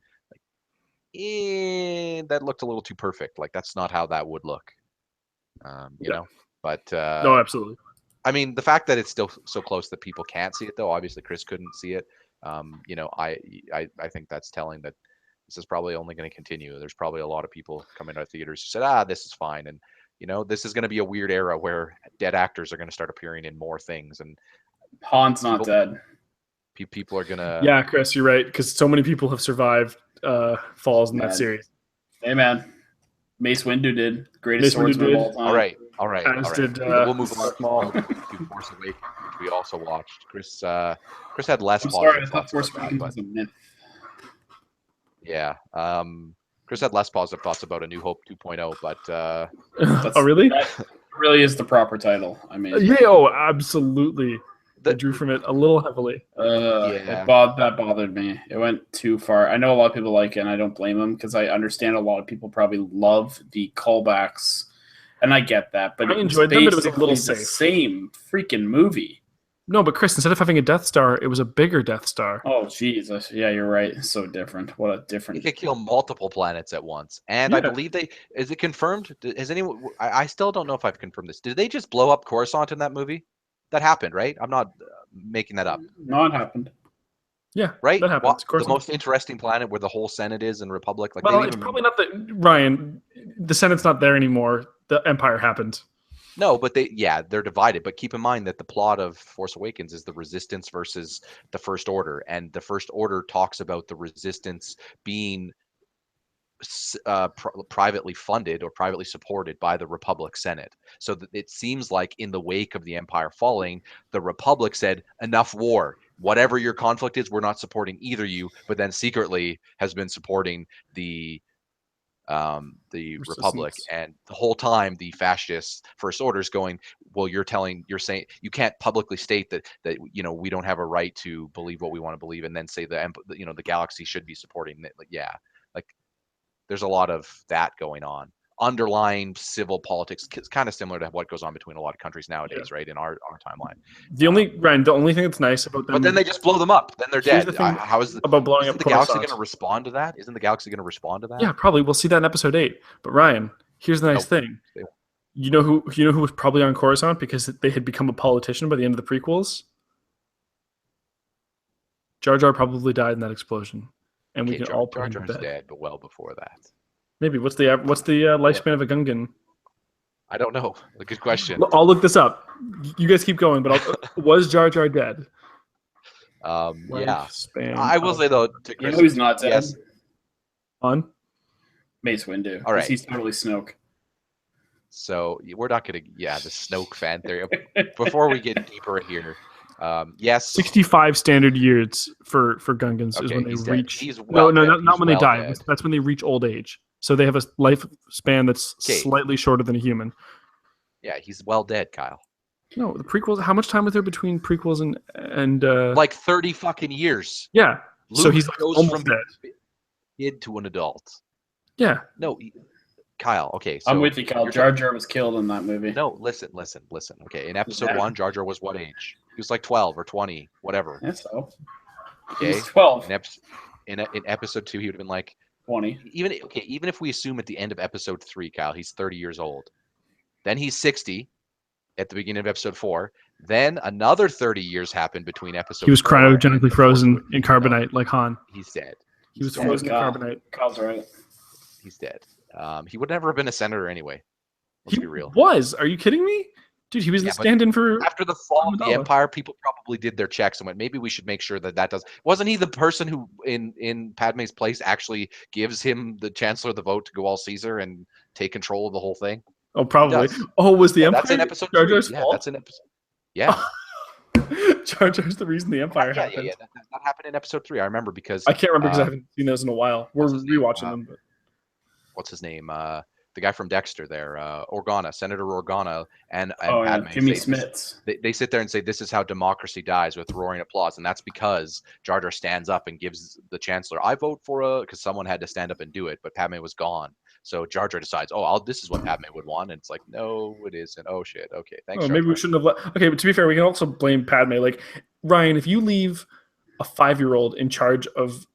That looked a little too perfect. Like that's not how that would look, you know. But no, absolutely. I mean, the fact that it's still so close that people can't see it, though. Obviously, Chris couldn't see it. You know, I think that's telling that this is probably only going to continue. There's probably a lot of people coming out of theaters who said, this is fine, and you know, this is going to be a weird era where dead actors are going to start appearing in more things. And Han's not dead. People are gonna. Yeah, Chris, you're right, because so many people have survived falls in that series. Hey, man, Mace Windu did greatest swordsman of all time. All right. We'll move on to Force Awakens, which we also watched. Chris had less positive thoughts about that, but yeah, Chris had less positive thoughts about A New Hope 2.0, but oh really? That really is the proper title. I mean, absolutely. I drew from it a little heavily. That bothered me. It went too far. I know a lot of people like it, and I don't blame them because I understand a lot of people probably love the callbacks, and I get that. But I enjoyed them, but it was a little safe. Same freaking movie. No, but Chris, instead of having a Death Star, it was a bigger Death Star. Oh, Jesus. Yeah, you're right. So different. What a different. It could kill multiple planets at once. And I believe is it confirmed? Has anyone, I still don't know if I've confirmed this. Did they just blow up Coruscant in that movie? That happened, right? I'm not making that up. No, it happened. Yeah, right. That happened. The most interesting planet where the whole Senate is and Republic. Like, well, it's probably not the Ryan. The Senate's not there anymore. The Empire happened. No, but they're divided. But keep in mind that the plot of Force Awakens is the Resistance versus the First Order, and the First Order talks about the Resistance being privately funded or privately supported by the Republic Senate. So it seems like in the wake of the Empire falling, the Republic said, enough war. Whatever your conflict is, we're not supporting either you, but then secretly has been supporting the Republic, and the whole time the fascist First Order's going, well, you're saying you can't publicly state that you know, we don't have a right to believe what we want to believe, and then say the galaxy should be supporting it. Like, yeah, like there's a lot of that going on. underlying civil politics. It's kind of similar to what goes on between a lot of countries nowadays, right? In our timeline. The only thing that's nice about them, but then they just blow them up. Then they're dead. How is about blowing up? Isn't the galaxy going to respond to that? Isn't the galaxy going to respond to that? Yeah, probably. We'll see that in episode 8. But Ryan, here's the nice thing. You know who was probably on Coruscant because they had become a politician by the end of the prequels? Jar Jar probably died in that explosion, and we can all put him to bed. Dead, but well before that. Maybe. What's the lifespan of a Gungan? I don't know. A good question. I'll look this up. You guys keep going, but was Jar Jar dead? Yeah. I will say though, to Chris, he's not dead. Yes. On Mace Windu. All right. He's totally Snoke. So we're not gonna. Yeah, the Snoke fan theory. Before we get deeper here. Yes, 65 standard years for Gungans is when they reach. Not when they die. That's when they reach old age. So they have a lifespan that's slightly shorter than a human. Yeah, he's well dead, Kyle. No, the prequels. How much time was there between prequels and like 30 fucking years? Yeah. Luke so he's like almost from dead. Kid to an adult. Yeah. No, Kyle. Okay, so I'm with you, Kyle. Jar Jar was killed in that movie. No, listen. Okay, in episode 1, Jar Jar was what age? He was like 12 or 20, whatever. Yeah, so. Okay. He was 12. In episode 2, he would have been like 20. Even if we assume at the end of episode 3, Kyle, he's 30 years old. Then he's 60 at the beginning of episode 4. Then another 30 years happened between episodes. He was cryogenically frozen in carbonite like Han. He's dead. He was frozen in carbonite. Kyle's right. He's dead. He would never have been a senator anyway. Let's be real. Are you kidding me? Dude, he was the stand-in for... After the fall of the Empire, people probably did their checks and went, maybe we should make sure that does... Wasn't he the person who, in Padme's place, actually gives him the Chancellor of the vote to go all Caesar and take control of the whole thing? Oh, probably. Oh, was the Empire... That's in episode 3. That's in episode... Yeah. Jar Jar's the reason the Empire happened. Yeah. That happened in episode 3. I remember because... I can't remember because I haven't seen those in a while. We're rewatching them. But... What's his name? The guy from Dexter there, Senator Organa, and Padme. Jimmy Smits. They sit there and say, this is how democracy dies, with roaring applause. And that's because Jar Jar stands up and gives the Chancellor, I vote for because someone had to stand up and do it, but Padme was gone. So Jar Jar decides, this is what Padme would want. And it's like, no, it isn't. Oh, shit. Okay, thanks, maybe we shouldn't have Okay, but to be fair, we can also blame Padme. Like, Ryan, if you leave a 5-year-old in charge of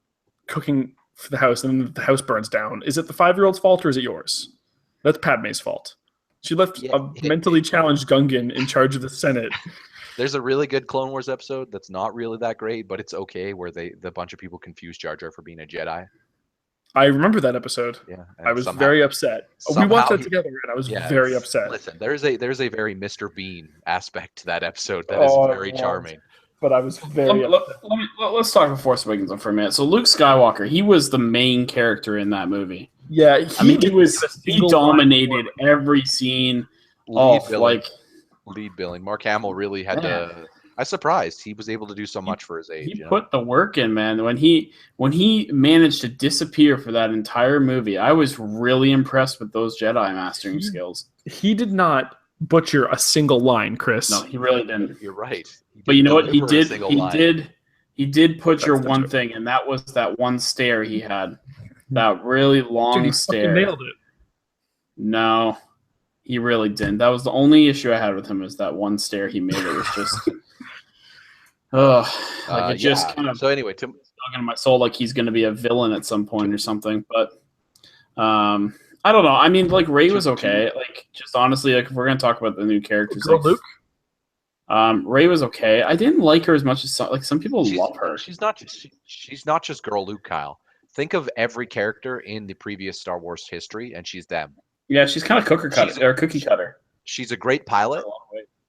cooking for the house and then the house burns down, is it the 5-year-old's fault or is it yours? That's Padme's fault. She left a mentally challenged Gungan in charge of the Senate. There's a really good Clone Wars episode that's not really that great, but it's okay, where the bunch of people confuse Jar Jar for being a Jedi. I remember that episode. Yeah, I was very upset. We watched that together, and I was very upset. Listen, there's a very Mr. Bean aspect to that episode that is very charming. But I was very upset. Let's talk about Force Awakens for a minute. So Luke Skywalker, he was the main character in that movie. Yeah, he dominated every scene. Lead billing. Mark Hamill really had to. I was surprised he was able to do so much for his age. He put the work in, man. When he managed to disappear for that entire movie, I was really impressed with those Jedi mastering skills. He did not butcher a single line, Chris. No, he really didn't. You're right. But you know what? He did butcher one thing, and that was that one stare he had. That really long stare. He nailed it. No, he really didn't. That was the only issue I had with him, is that one stare he made. It was just, it just kind of. So anyway, stuck in my soul, like he's going to be a villain at some point or something. But I don't know. I mean, like Rey was okay. Like, just honestly, like if we're going to talk about the new characters, like Luke. Rey was okay. I didn't like her as much as some people love her. She's not just girl Luke, Kyle. Think of every character in the previous Star Wars history, and she's them. Yeah, she's kind of cookie cutter. She's a great pilot.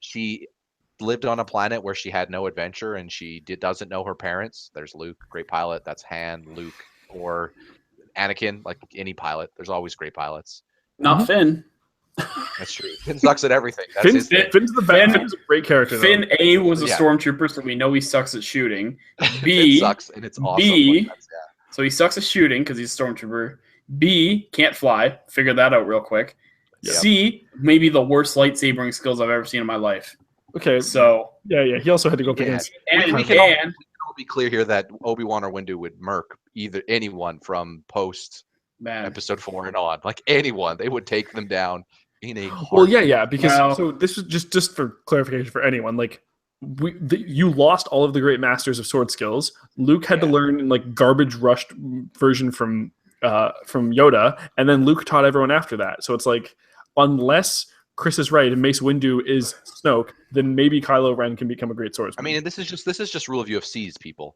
She lived on a planet where she had no adventure, and she doesn't know her parents. There's Luke, great pilot. That's Han, Luke, or Anakin. Like any pilot, there's always great pilots. Not Finn. That's true. Finn sucks at everything. Finn's a great character. Finn A was a stormtrooper, so we know he sucks at shooting. B sucks, and it's awesome. So he sucks at shooting because he's a stormtrooper. B, can't fly. Figure that out real quick. Yep. C, maybe the worst lightsabering skills I've ever seen in my life. Okay, so yeah. He also had to go up against. And we can all be clear here that Obi-Wan or Windu would murk anyone from post episode 4 and on. Like anyone, they would take them down in a heartbeat. Well, yeah, because so this was just for clarification for anyone. Like, you lost all of the great masters of sword skills. Luke had to learn in like garbage rushed version from Yoda, and then Luke taught everyone after that. So it's like, unless Chris is right and Mace Windu is Snoke, then maybe Kylo Ren can become a great swordsman. I mean, and this is just rule of UFC's, people.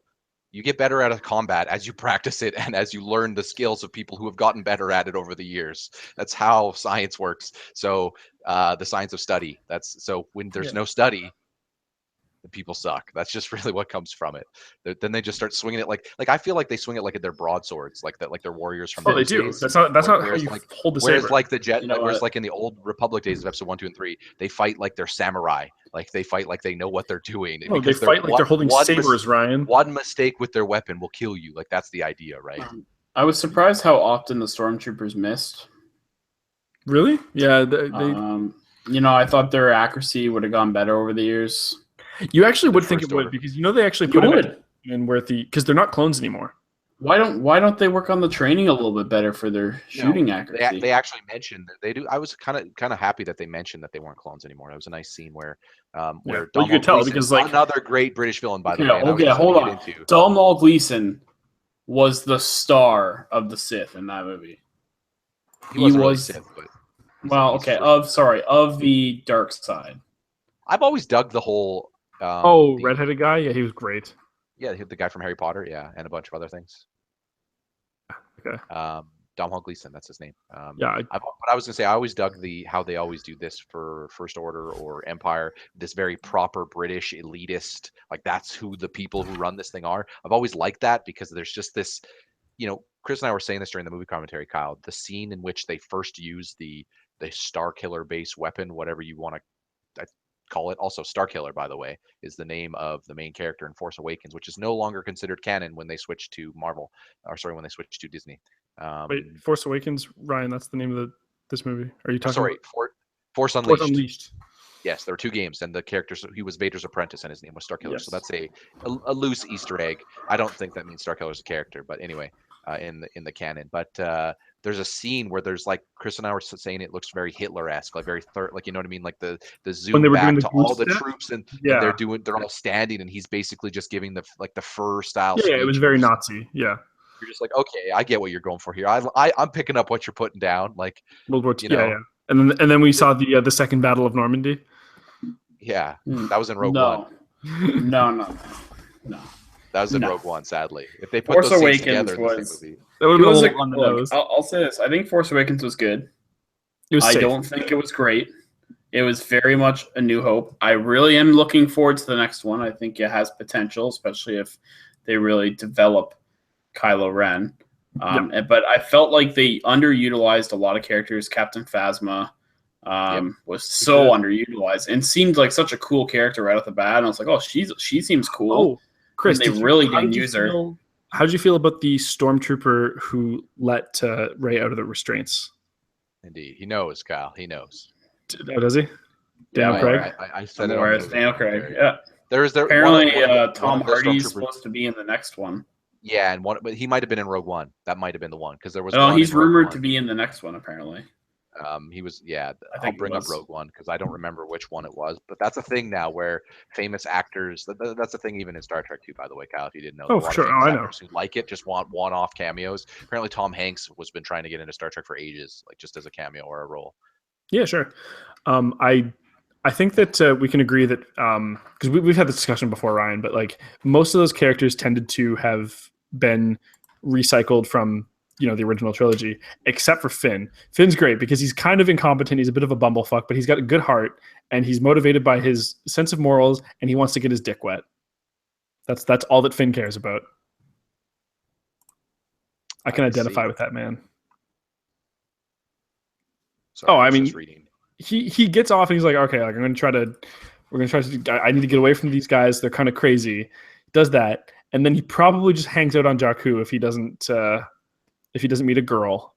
You get better at a combat as you practice it and as you learn the skills of people who have gotten better at it over the years. That's how science works. So the science of study. So when there's no study, the people suck. That's just really what comes from it. Then they just start swinging it like I feel like they swing it like they're broadswords, like that, like they're warriors from. Oh, they do. Days. That's not how you hold the saber. Whereas like the jet, whereas like in the old Republic days of episode 1, 2, and 3, they fight like they're samurai. Like they fight like they know what they're doing. No, they fight like they're holding sabers, Ryan. One mistake with their weapon will kill you. Like that's the idea, right? I was surprised how often the stormtroopers missed. Really? Yeah. I thought their accuracy would have gone better over the years. You actually would think it would, because they actually put it in where because they're not clones anymore. Why don't they work on the training a little bit better for their shooting accuracy? They actually mentioned that they do. I was kind of happy that they mentioned that they weren't clones anymore. It was a nice scene where you could tell, because like another great British villain, by the way. Okay, hold on. Domhnall Gleeson was the star of the Sith in that movie. He wasn't really Sith, but of the dark side. I've always dug the whole. Redheaded guy? Yeah, he was great. Yeah, the guy from Harry Potter, and a bunch of other things. Okay. Domhnall Gleeson, that's his name. But I was gonna say, I always dug how they always do this for First Order or Empire. This very proper British elitist, like that's who the people who run this thing are. I've always liked that, because there's just this, Chris and I were saying this during the movie commentary, Kyle. The scene in which they first use the Star Killer base weapon, whatever you want to call it. Also, Starkiller, by the way, is the name of the main character in Force Awakens, which is no longer considered canon when they switch to when they switch to Disney. Wait, Force Awakens, Ryan, that's the name of this movie. Are you talking about? Force Unleashed. Force Unleashed. Yes, there were 2 games, and the characters, he was Vader's apprentice, and his name was Starkiller. Yes. So that's a loose Easter egg. I don't think that means Starkiller's a character, but anyway, in the canon. But there's a scene where there's like, Chris and I were saying, it looks very Hitler-esque, like very like, you know what I mean, like the zoom back to all the troops, and they're all standing, and he's basically just giving the fur style. Yeah, it was very Nazi. Yeah. You're just like, okay, I get what you're going for here. I'm picking up what you're putting down, like World War II. Yeah. And then we saw the Second Battle of Normandy. Yeah, that was in Rogue One. No. That was in Rogue One, sadly. If they put Force those scenes together in the same movie. That would have been on the nose. I'll say this. I think Force Awakens was good. I don't think it was great. It was very much a New Hope. I really am looking forward to the next one. I think it has potential, especially if they really develop Kylo Ren. But I felt like they underutilized a lot of characters. Captain Phasma was so underutilized and seemed like such a cool character right off the bat. And I was like, oh, she seems cool. Oh, Chris, they really didn't use her. How did you feel about the stormtrooper who let Rey out of the restraints? Indeed, he knows, Kyle. He knows. Oh, does he? Daniel Craig. I said it. Daniel Craig. Yeah. Apparently Tom Hardy's supposed to be in the next one. Yeah, but he might have been in Rogue One. That might have been the one, because there was. Oh, he's rumored to be in the next one, apparently. He was. Yeah, I'll bring up Rogue One because I don't remember which one it was. But that's a thing now where famous actors. That's a thing even in Star Trek too, by the way, Kyle. If you didn't know. Oh, sure. I know. Who like it just want one-off cameos. Apparently, Tom Hanks was been trying to get into Star Trek for ages, like just as a cameo or a role. Yeah, sure. I think that we can agree that because we've had this discussion before, Ryan, but like most of those characters tended to have been recycled from the original trilogy, except for Finn. Finn's great because he's kind of incompetent. He's a bit of a bumblefuck, but he's got a good heart, and he's motivated by his sense of morals, and he wants to get his dick wet. That's all that Finn cares about. I can identify with that man. Sorry, I mean, he gets off and he's like, okay, like we're gonna try to. I need to get away from these guys. They're kind of crazy. Does that, and then he probably just hangs out on Jakku if he doesn't meet a girl.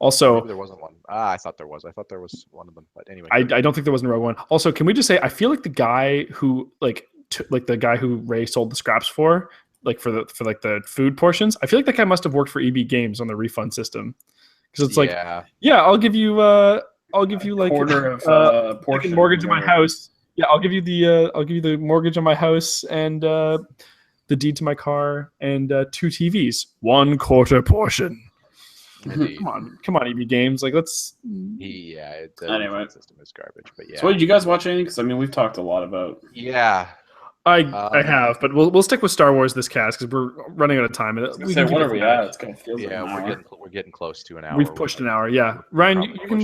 Also, maybe there wasn't one. I thought there was. I thought there was one of them. But anyway, I don't think there was in Rogue One. Also, can we just say I feel like the guy who the guy who Rey sold the scraps for like for the food portions. I feel like that guy must have worked for EB Games on the refund system, because it's like, yeah, I'll give you like quarter of portion mortgage of my house. Yeah, I'll give you the mortgage on my house and the deed to my car and 2 TVs, 1/4 portion. Come on, EB Games. Like, let's. Anyway, system is garbage. But yeah. So, did you guys watch anything? Because I mean, we've talked a lot about. Yeah. I have, but we'll stick with Star Wars this cast because we're running out of time. What are we at? It's gonna feel we're getting close to an hour. We've pushed an hour. Yeah, Ryan, you can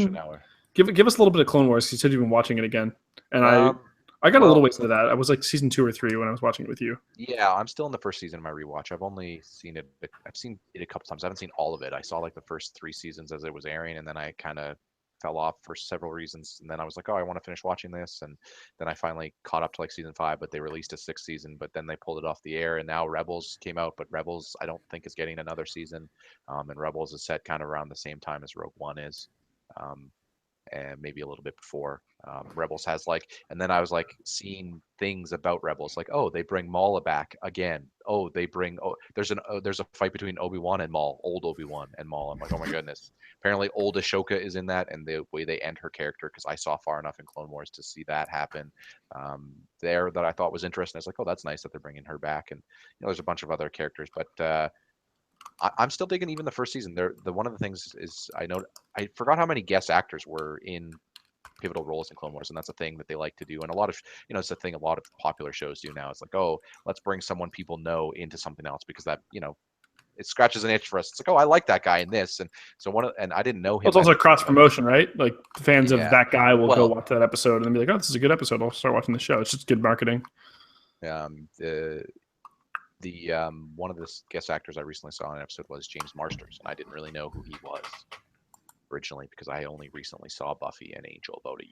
give us a little bit of Clone Wars. You said you've been watching it again, and I got a little ways into that. I was like season 2 or 3 when I was watching it with you. Yeah, I'm still in the first season of my rewatch. I've only seen it. I've seen it a couple times. I haven't seen all of it. I saw like the first 3 seasons as it was airing, and then I kind of fell off for several reasons. And then I was like, oh, I want to finish watching this. And then I finally caught up to like season 5, but they released a 6th season, but then they pulled it off the air. And now Rebels came out, but Rebels I don't think is getting another season. And Rebels is set kind of around the same time as Rogue One is. And maybe a little bit before. Rebels has like, and then I was like seeing things about Rebels, like, oh, they bring Maul back again. Oh, there's a fight between Obi-Wan and Maul, old Obi-Wan and Maul. I'm like, oh my goodness. Apparently old Ashoka is in that, and the way they end her character, because I saw far enough in Clone Wars to see that happen there that I thought was interesting. I was like, oh, that's nice that they're bringing her back. And there's a bunch of other characters, but I'm still digging even the first season. One of the things is I forgot how many guest actors were in pivotal roles in Clone Wars, and that's a thing that they like to do. And a lot of it's a thing a lot of popular shows do now. It's like, oh, let's bring someone people know into something else because that it scratches an itch for us. It's like, oh, I like that guy in this, and so and I didn't know him. Well, it's also cross promotion, right? Like fans of that guy will go watch that episode and then be like, oh, this is a good episode. I'll start watching the show. It's just good marketing. One of the guest actors I recently saw in an episode was James Marsters, and I didn't really know who he was originally because I only recently saw Buffy and Angel about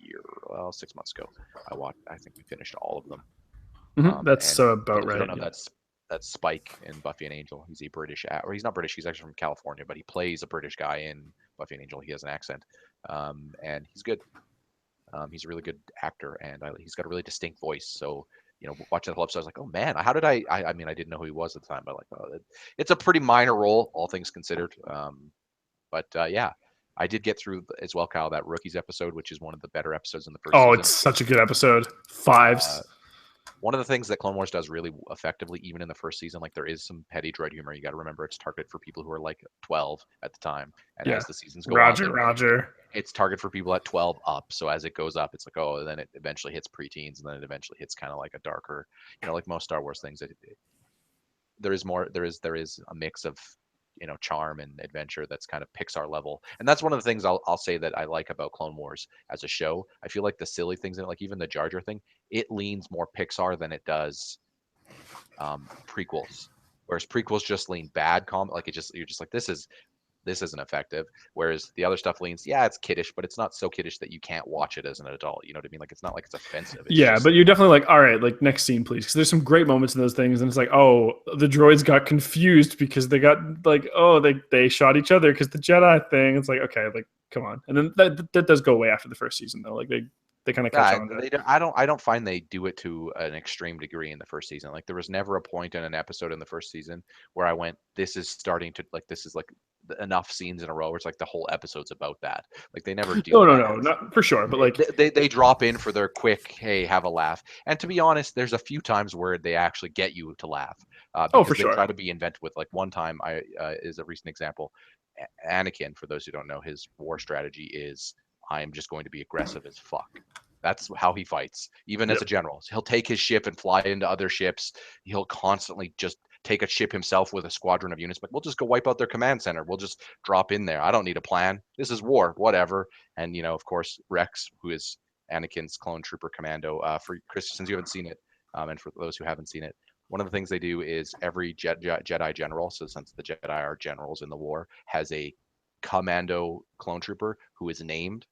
6 months ago. I think we finished all of them. That's about right. I don't know, that's Spike in Buffy and Angel. He's a British, or he's not British. He's actually from California, but he plays a British guy in Buffy and Angel. He has an accent, and he's good. He's a really good actor, and he's got a really distinct voice. So. Watching the whole episode, I was like, oh man, how did I mean, I didn't know who he was at the time, but it's a pretty minor role, all things considered. But yeah, I did get through as well, Kyle, that Rookies episode, which is one of the better episodes in the first season. It's such a good episode. 5s. One of the things that Clone Wars does really effectively, even in the first season, like there is some petty droid humor. You got to remember it's targeted for people who are like 12 at the time. And as the seasons go on, Roger. It's targeted for people at 12 up. So as it goes up, it's like, oh, then it eventually hits preteens, and then it eventually hits kind of like a darker, like most Star Wars things. There is a mix of charm and adventure that's kind of Pixar level. And that's one of the things I'll say that I like about Clone Wars as a show. I feel like the silly things in it, like even the Jar Jar thing, it leans more Pixar than it does prequels. Whereas prequels just lean bad like you're just like, this isn't effective. Whereas the other stuff leans, it's kiddish, but it's not so kiddish that you can't watch it as an adult. You know what I mean? Like it's not like it's offensive. But you're definitely like, all right, like next scene, please. Because there's some great moments in those things, and it's like, oh, the droids got confused because they got like, oh, they shot each other because the Jedi thing. It's like, okay, like come on. And then that does go away after the first season, though. Like they kind of catch on to it. I don't find they do it to an extreme degree in the first season. Like there was never a point in an episode in the first season where I went, this is enough scenes in a row where it's like the whole episode's about that. Like they never do. No, not for sure. But like they drop in for their quick, hey, have a laugh. And to be honest, there's a few times where they actually get you to laugh. For sure. They try to be inventive with, like one time is a recent example. Anakin, for those who don't know, his war strategy is I'm just going to be aggressive as fuck. That's how he fights, even as a general. He'll take his ship and fly into other ships. He'll constantly just take a ship himself with a squadron of units, but we'll just go wipe out their command center. We'll just drop in there. I don't need a plan. This is war, whatever. And, of course, Rex, who is Anakin's clone trooper commando, for Chris, since you haven't seen it, and for those who haven't seen it, one of the things they do is every Jedi general, so since the Jedi are generals in the war, has a commando clone trooper who is named.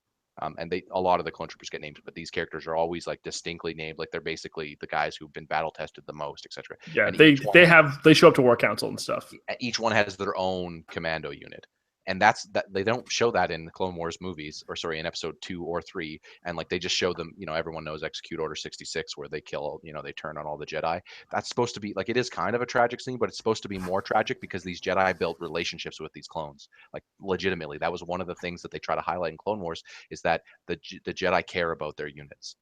And a lot of the clone troopers get named, but these characters are always like distinctly named, like they're basically the guys who've been battle tested the most, etc. Yeah, they show up to War Council and stuff. Each one has their own commando unit, and that's that they don't show that in the Clone Wars movies, or sorry, in episode 2 or 3, and like they just show them, everyone knows Execute Order 66, where they kill, they turn on all the Jedi. That's supposed to be like, it is kind of a tragic scene, but it's supposed to be more tragic because these Jedi built relationships with these clones, like legitimately. That was one of the things that they try to highlight in Clone Wars, is that the Jedi care about their units.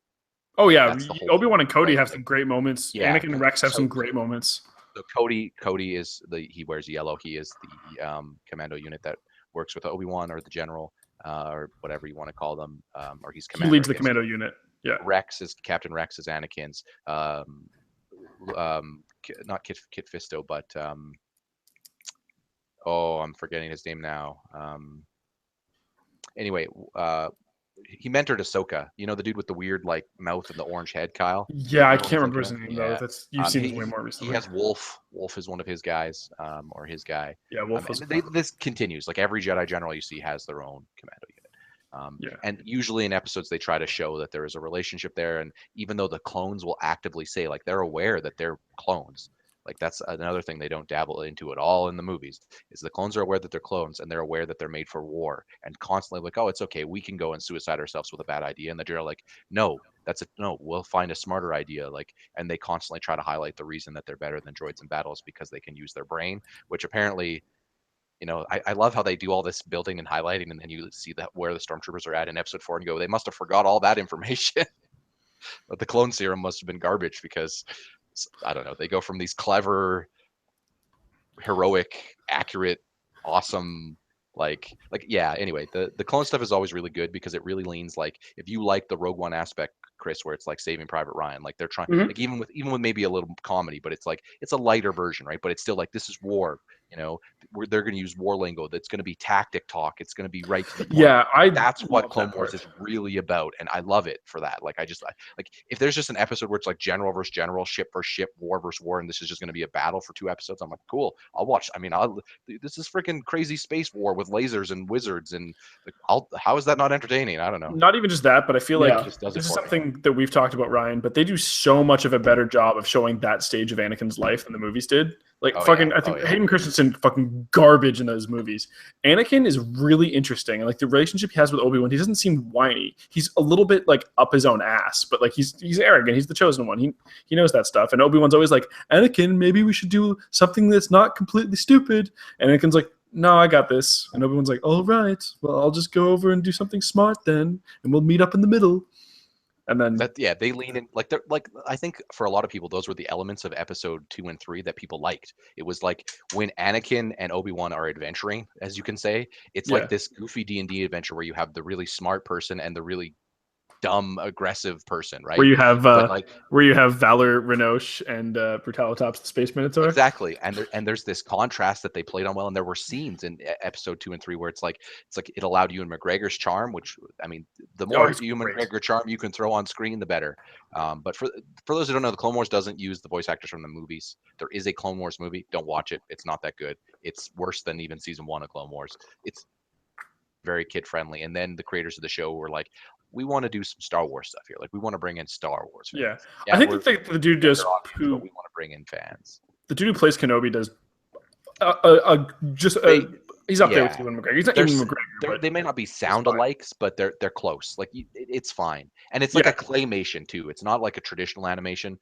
Oh yeah, Obi-Wan and Cody have some great moments. Yeah, Anakin and Rex have some great moments. So Cody is he wears yellow. He is the commando unit that works with Obi-Wan, or the general, or whatever you want to call them, or he's commander. He leads the commando unit. Yeah. Captain Rex is Anakin's. Not Kit Fisto, but I'm forgetting his name now. Anyway, he mentored Ahsoka. The dude with the weird like mouth and the orange head, Kyle. Yeah, I can't remember his name though. You've seen him way more recently. He has Wolf. Wolf is one of his guys, or his guy. Yeah, Wolf. This continues. Like every Jedi general you see has their own commando unit. And usually in episodes they try to show that there is a relationship there, and even though the clones will actively say like they're aware that they're clones. Like that's another thing they don't dabble into at all in the movies, is the clones are aware that they're clones, and they're aware that they're made for war, and constantly like, oh, it's okay, we can go and suicide ourselves with a bad idea. And the Jedi are like, no, we'll find a smarter idea. Like, and they constantly try to highlight the reason that they're better than droids in battles, because they can use their brain, which apparently, I love how they do all this building and highlighting, and then you see that where the stormtroopers are at in episode 4 and go, they must have forgot all that information. But the clone serum must have been garbage, because I don't know, they go from these clever, heroic, accurate, awesome, anyway, the clone stuff is always really good, because it really leans, like, if you like the Rogue One aspect, Chris, where it's like Saving Private Ryan, like they're trying, like even with maybe a little comedy, but it's like, it's a lighter version, right? But it's still like, this is war, they're going to use war lingo, that's going to be tactic talk, it's going to be right to the point. Yeah, that's what Clone Wars is really about, and I love it for that. Like, like if there's just an episode where it's like general versus general, ship versus ship, war versus war, and this is just going to be a battle for 2 episodes, I'm like, cool, I'll watch. I mean, this is freaking crazy space war with lasers and wizards, and like, how is that not entertaining? I don't know. Not even just that, but I feel like this is something that we've talked about, Ryan, but they do so much of a better job of showing that stage of Anakin's life than the movies did. Like, I think Hayden Christensen fucking garbage in those movies. Anakin is really interesting, and like the relationship he has with Obi-Wan, he doesn't seem whiny. He's a little bit like up his own ass, but like he's arrogant. He's the chosen one. He knows that stuff. And Obi-Wan's always like, Anakin, maybe we should do something that's not completely stupid. And Anakin's like, no, I got this. And Obi-Wan's like, all right, well, I'll just go over and do something smart then, and we'll meet up in the middle. And then they lean in, like, they're like, I think for a lot of people those were the elements of episode 2 and 3 that people liked. It was like when Anakin and Obi-Wan are adventuring, as you can say, it's like this goofy D&D adventure where you have the really smart person and the really dumb, aggressive person, right? Where you have Valor Renoche and Brutalitops the Space Minotaur. Exactly, and there's this contrast that they played on well, and there were scenes in episode 2 and 3 where it's like it allowed Ewan McGregor's charm, which, I mean, the more Ewan McGregor charm you can throw on screen, the better. But for those who don't know, the Clone Wars doesn't use the voice actors from the movies. There is a Clone Wars movie. Don't watch it. It's not that good. It's worse than even season 1 of Clone Wars. It's very kid friendly. And then the creators of the show were like, we want to do some Star Wars stuff here. Like, we want to bring in Star Wars fans. Yeah, I think the dude does. We want to bring in fans. The dude who plays Kenobi does he's up there with Ewan McGregor. He's not Ewan McGregor. But they may not be sound alikes, but they're close. Like, it's fine, and it's like a claymation too. It's not like a traditional animation.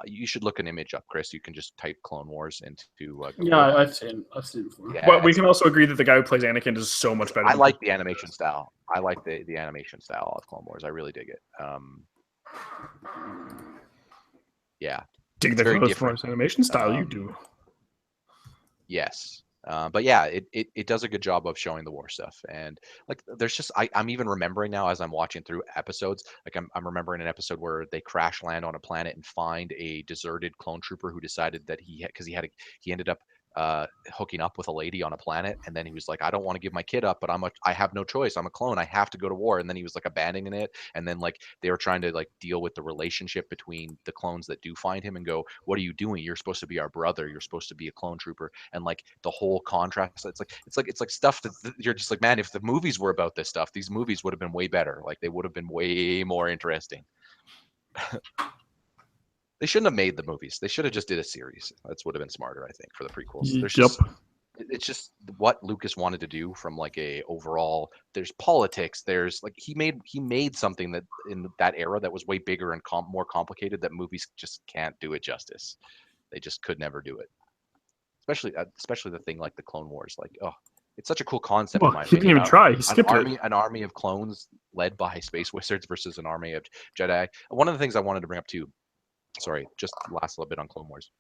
You should look an image up, Chris. You can just type Clone Wars into. I've seen it before. Yeah, but we can also agree that the guy who plays Anakin is so much better. I like the animation style. I like the animation style of Clone Wars. I really dig it. Dig the Clone Wars animation style. You do. Yes. But yeah, it does a good job of showing the war stuff. And like, there's just, I'm even remembering now as I'm watching through episodes, like I'm remembering an episode where they crash land on a planet and find a deserted clone trooper who decided that he ended up hooking up with a lady on a planet, and then he was like, I don't want to give my kid up, but I have no choice, I'm a clone, I have to go to war. And then he was like abandoning it, and then like they were trying to like deal with the relationship between the clones that do find him and go, what are you doing? You're supposed to be our brother, you're supposed to be a clone trooper. And like the whole contrast, it's like stuff that you're just like, man, if the movies were about this stuff, these movies would have been way better. Like, they would have been way more interesting. They shouldn't have made the movies. They should have just did a series. That would have been smarter, I think, for the prequels. it's just what Lucas wanted to do from like a overall. There's politics. There's like he made something that in that era that was way bigger and more complicated that movies just can't do it justice. They just could never do it. Especially the thing like the Clone Wars. Like, oh, it's such a cool concept in my opinion. He didn't even try. He skipped it. An army of clones led by space wizards versus an army of Jedi. One of the things I wanted to bring up too. Sorry, just last little bit on Clone Wars.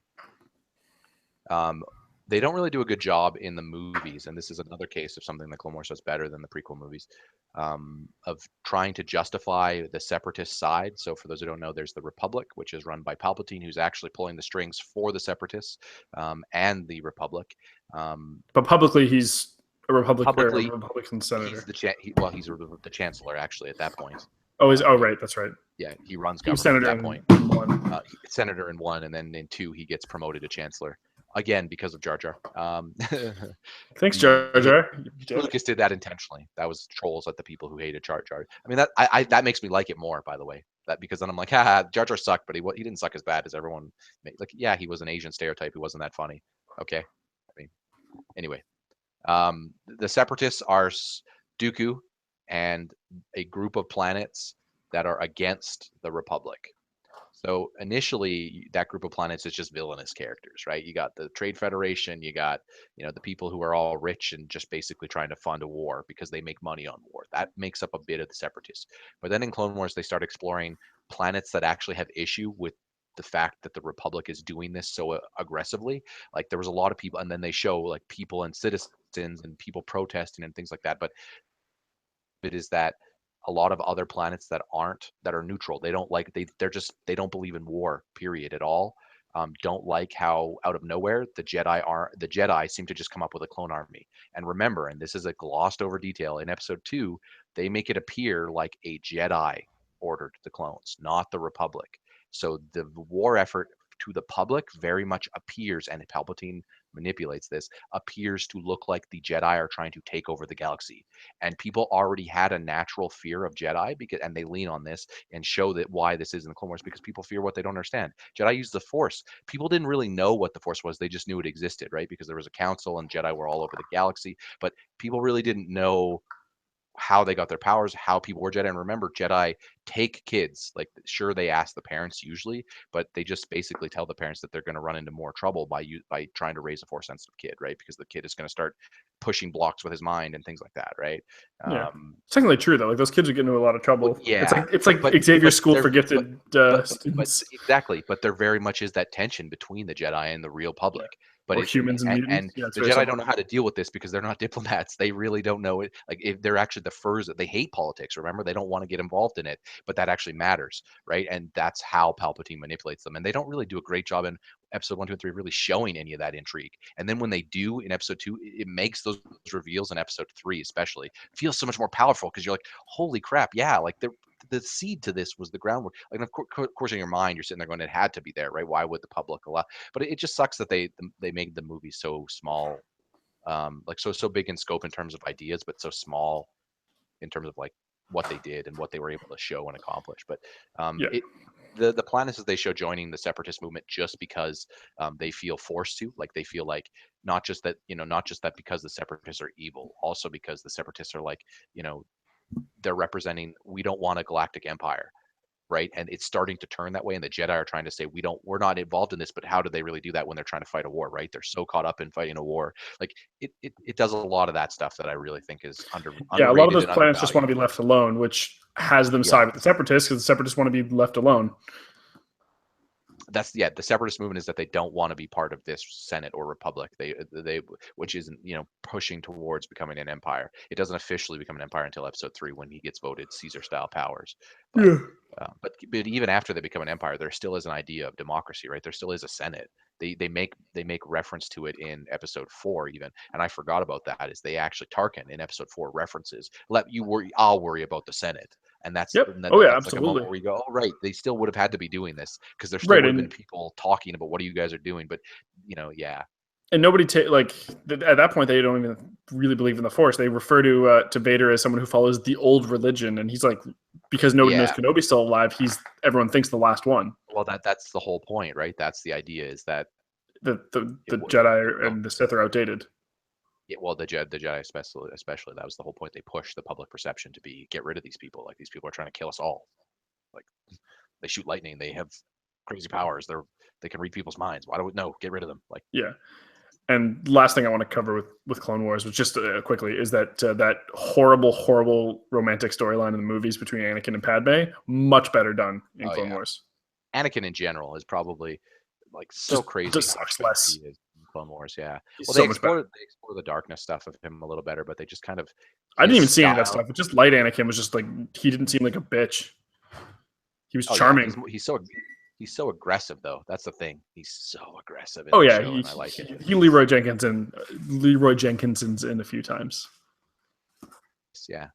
They don't really do a good job in the movies, and this is another case of something that Clone Wars does better than the prequel movies, of trying to justify the separatist side. So for those who don't know, there's the Republic, which is run by Palpatine, who's actually pulling the strings for the separatists, and the Republic. But publicly, he's a Republican senator. He's the chancellor actually at that point. Right, that's right. Yeah, he runs government at that point. Senator in 1, and then in 2 he gets promoted to chancellor. Again, because of Jar Jar. Thanks, Jar Jar. Lucas did that intentionally. That was trolls at the people who hated Jar Jar. I mean, that makes me like it more, by the way. That because then I'm like, haha, Jar Jar sucked, but he didn't suck as bad as everyone made. Like, yeah, he was an Asian stereotype. He wasn't that funny. Okay. I mean, anyway, the separatists are Dooku and a group of planets that are against the Republic. So initially, that group of planets is just villainous characters, right? You got the Trade Federation, you got the people who are all rich and just basically trying to fund a war because they make money on war. That makes up a bit of the separatists. But then in Clone Wars, they start exploring planets that actually have issue with the fact that the Republic is doing this so aggressively. Like there was a lot of people, and then they show like people and citizens and people protesting and things like that. But it is that a lot of other planets that are neutral. They don't like they don't believe in war, period, at all. Don't like how out of nowhere the Jedi seem to just come up with a clone army. And remember, and this is a glossed over detail, in episode 2, they make it appear like a Jedi ordered the clones, not the Republic. So the war effort to the public very much appears, and Palpatine manipulates this, appears to look like the Jedi are trying to take over the galaxy. And people already had a natural fear of Jedi and they lean on this and show that why this is in the Clone Wars, because people fear what they don't understand. Jedi use the Force. People didn't really know what the Force was. They just knew it existed, right? Because there was a council and Jedi were all over the galaxy, but people really didn't know how they got their powers, how people were Jedi. And remember, Jedi take kids. Like, sure, they ask the parents usually, but they just basically tell the parents that they're going to run into more trouble by trying to raise a Force sensitive kid, right? Because the kid is going to start pushing blocks with his mind and things like that, right? Yeah. It's technically true though. Like those kids are getting into a lot of trouble. Well, yeah, it's like Xavier's School for Gifted students. Exactly, but there very much is that tension between the Jedi and the real public. Yeah. But humans and the Jedi don't know how to deal with this because they're not diplomats. They really don't know it. Like if they're actually the furs, they hate politics. Remember, they don't want to get involved in it, but that actually matters, right? And that's how Palpatine manipulates them. And they don't really do a great job in episode 1, 2, and 3 really showing any of that intrigue. And then when they do in episode 2, it makes those reveals in episode 3 especially feel so much more powerful because you're like, holy crap, yeah, like the seed to this was the groundwork. Like, of course, in your mind, you're sitting there going, it had to be there, right? Why would the public allow? But it just sucks that they made the movie so small, like so big in scope in terms of ideas, but so small in terms of like what they did and what they were able to show and accomplish. But the plan is that they show joining the separatist movement just because they feel forced to. Like they feel like not just that because the separatists are evil, also because the separatists are like, they're representing, we don't want a galactic empire, right? And it's starting to turn that way, and the Jedi are trying to say we're not involved in this, but how do they really do that when they're trying to fight a war, right? They're so caught up in fighting a war. Like it does a lot of that stuff that I really think is underrated. A lot of those planets just want to be left alone, which has them side with the separatists because the separatists want to be left alone. That's the separatist movement is that they don't want to be part of this Senate or Republic. They which isn't pushing towards becoming an empire. It doesn't officially become an empire until episode 3 when he gets voted Caesar style powers. But even after they become an empire, there still is an idea of democracy, right? There still is a Senate. They make reference to it in episode 4 even, and I forgot about that. Is they actually Tarkin in episode 4 references, let you worry, I'll worry about the Senate. And that's that's absolutely. Like a moment where you go, oh right, they still would have had to be doing this because there's still would have been people talking about what are you guys are doing, but And nobody at that point they don't even really believe in the Force. They refer to Vader as someone who follows the old religion, and he's like, because nobody knows Kenobi's still alive, everyone thinks the last one. Well, that's the whole point, right? That's the idea, is that the Jedi and the Sith are outdated. Yeah, well, the Jedi especially that was the whole point. They pushed the public perception to be get rid of these people. Like these people are trying to kill us all. Like they shoot lightning. They have crazy powers. They can read people's minds. Why do we no get rid of them? Like yeah. And last thing I want to cover with Clone Wars, was just quickly, is that that horrible romantic storyline in the movies between Anakin and Padme, much better done in Clone Wars. Anakin in general is probably like so crazy. Just sucks less. He is in Clone Wars, yeah. He's Well, so they much explore the darkness stuff of him a little better, but they just kind of. I didn't even see any of that stuff. But just light Anakin was just like he didn't seem like a bitch. He was charming. Yeah. He's so aggressive though. That's the thing. He's so aggressive. Oh yeah, I like it. He Leroy Jenkinson's in a few times. Yeah.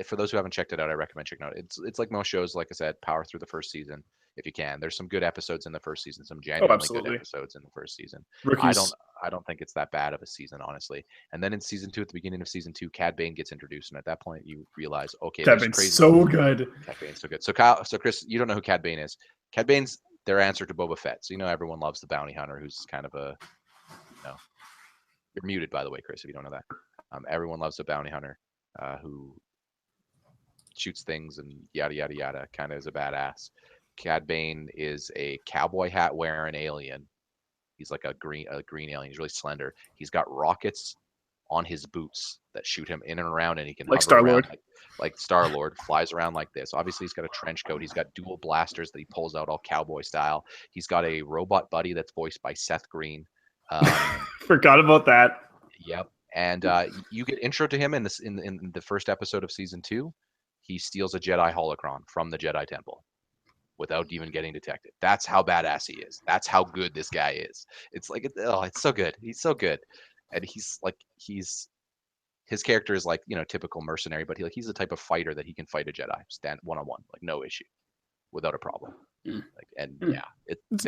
For those who haven't checked it out, I recommend checking it out. It's like most shows, like I said, power through the first season if you can. There's some good episodes in the first season, some genuinely good episodes in the first season. Rookies. I don't think it's that bad of a season, honestly. And then in season 2, at the beginning of season 2, Cad Bane gets introduced, and at that point you realize, okay, Cad Bane's so good. Cad Bane's so good. So Chris, you don't know who Cad Bane is. Cad Bane's their answer to Boba Fett. So everyone loves the bounty hunter, who's kind of a, you're muted, by the way, Chris, if you don't know that. Everyone loves the bounty hunter who shoots things and yada yada yada, kind of is a badass. Cad Bane is a cowboy hat wearing alien. He's like a green alien. He's really slender. He's got rockets on his boots that shoot him in and around, and he can like Star-Lord. Like Star-Lord flies around like this. Obviously, he's got a trench coat. He's got dual blasters that he pulls out all cowboy style. He's got a robot buddy that's voiced by Seth Green. Forgot about that. Yep. And you get intro to him in the first episode of season 2. He steals a Jedi holocron from the Jedi Temple without even getting detected. That's how badass he is. That's how good this guy is. It's like, it's so good. He's so good. And his character is like, typical mercenary, but he's the type of fighter that he can fight a Jedi, stand one-on-one, like no issue, without a problem. They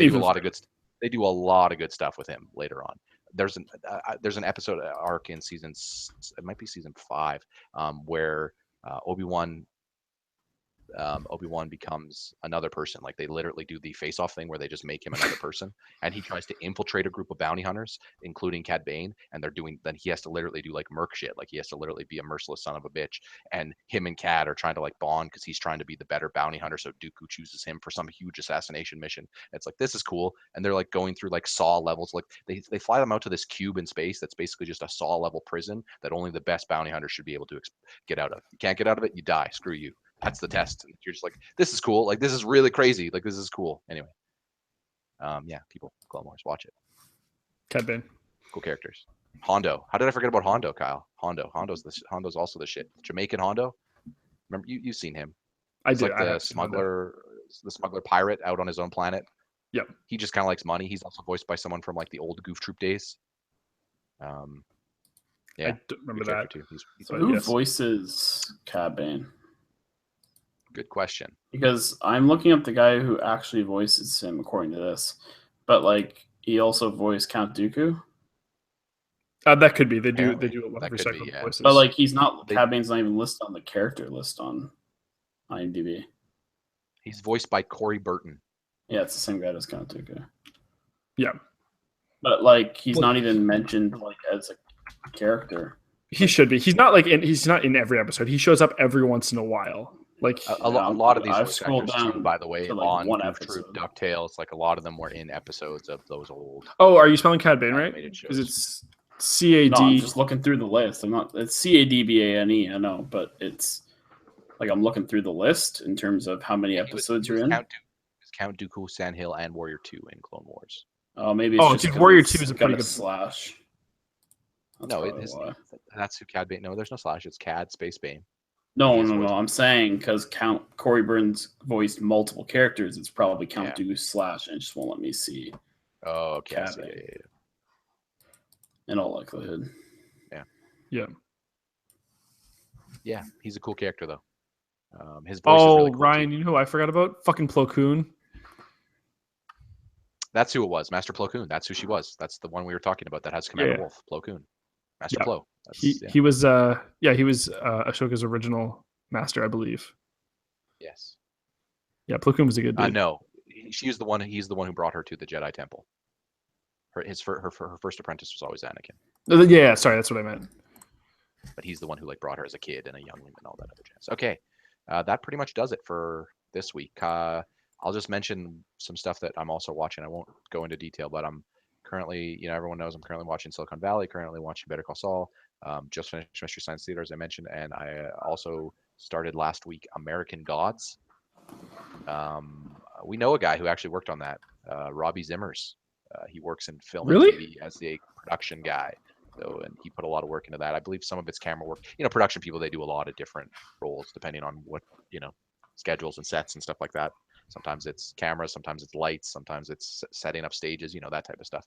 do a lot of good. They do a lot of good stuff with him later on. There's an episode arc in it might be season 5, where Obi-Wan becomes another person. Like they literally do the face-off thing where they just make him another person, and he tries to infiltrate a group of bounty hunters, including Cad Bane, and then he has to literally do like merc shit. Like he has to literally be a merciless son of a bitch, and him and Cad are trying to like bond because he's trying to be the better bounty hunter, so Dooku chooses him for some huge assassination mission. It's like, this is cool. And they're like going through like Saw levels. Like they fly them out to this cube in space that's basically just a Saw level prison that only the best bounty hunters should be able to get out of. You can't get out of it, you die. Screw you. That's the test. And you're just like, this is cool. Like, this is really crazy. Like, this is cool. Anyway. People, Clone Wars, watch it. Cad Bane. Cool characters. Hondo. How did I forget about Hondo, Kyle? Hondo's also the shit. Jamaican Hondo. Remember, you've seen him. He's like the smuggler pirate out on his own planet. Yep. He just kind of likes money. He's also voiced by someone from like the old Goof Troop days. I don't remember that. Too. Who voices Cad Bane? Good question. Because I'm looking up the guy who actually voices him according to this, but like he also voiced Count Dooku. That could be. They do a lot of recycled voices. But like he's not. Cad Bane's not even listed on the character list on IMDb. He's voiced by Corey Burton. Yeah, it's the same guy as Count Dooku. Yeah, but like he's not even mentioned like as a character. He should be. He's not like he's not in every episode. He shows up every once in a while. Like a lot of these voice actors too, by the way, like on one Goof Troop, DuckTales, like a lot of them were in episodes of those old. Oh, are you spelling Cad Bane right? Because it's CAD. No, I'm just looking through the list. I'm not. It's CADBANE. I know, but it's like I'm looking through the list in terms of how many episodes you're in. Count Dooku, Sandhill, and Warrior 2 in Clone Wars. Oh, maybe. It's just Warrior 2 is a pretty good slash. That's who Cad Bane. No, there's no slash. It's Cad Space Bane. No. I'm saying because Corey Burns voiced multiple characters, it's probably Count Dooku slash, and it just won't let me see. Oh, okay. In all likelihood. Yeah, he's a cool character though. His voice is really cool Ryan, too. you know who I forgot about? Fucking Plo Koon. That's who it was, Master Plo Koon. That's who she was. That's the one we were talking about that has Commander Wolf, Plo Koon. Master Plo. He was Ashoka's original master, I believe. Yes. Yeah, Plo Koon was a good dude. No. He's the one who brought her to the Jedi Temple. Her first apprentice was always Anakin. Yeah, sorry, that's what I meant. But he's the one who like brought her as a kid and a youngling and all that other jazz. Okay, that pretty much does it for this week. I'll just mention some stuff that I'm also watching. I won't go into detail, but I'm currently, everyone knows I'm currently watching Silicon Valley, currently watching Better Call Saul. Just finished Mystery Science Theater, as I mentioned, and I also started last week American Gods. We know a guy who actually worked on that, Robbie Zimmers. He works in film and TV as a production guy. So, and he put a lot of work into that. I believe some of it's camera work. Production people, they do a lot of different roles depending on what, schedules and sets and stuff like that. Sometimes it's cameras, sometimes it's lights, sometimes it's setting up stages, that type of stuff.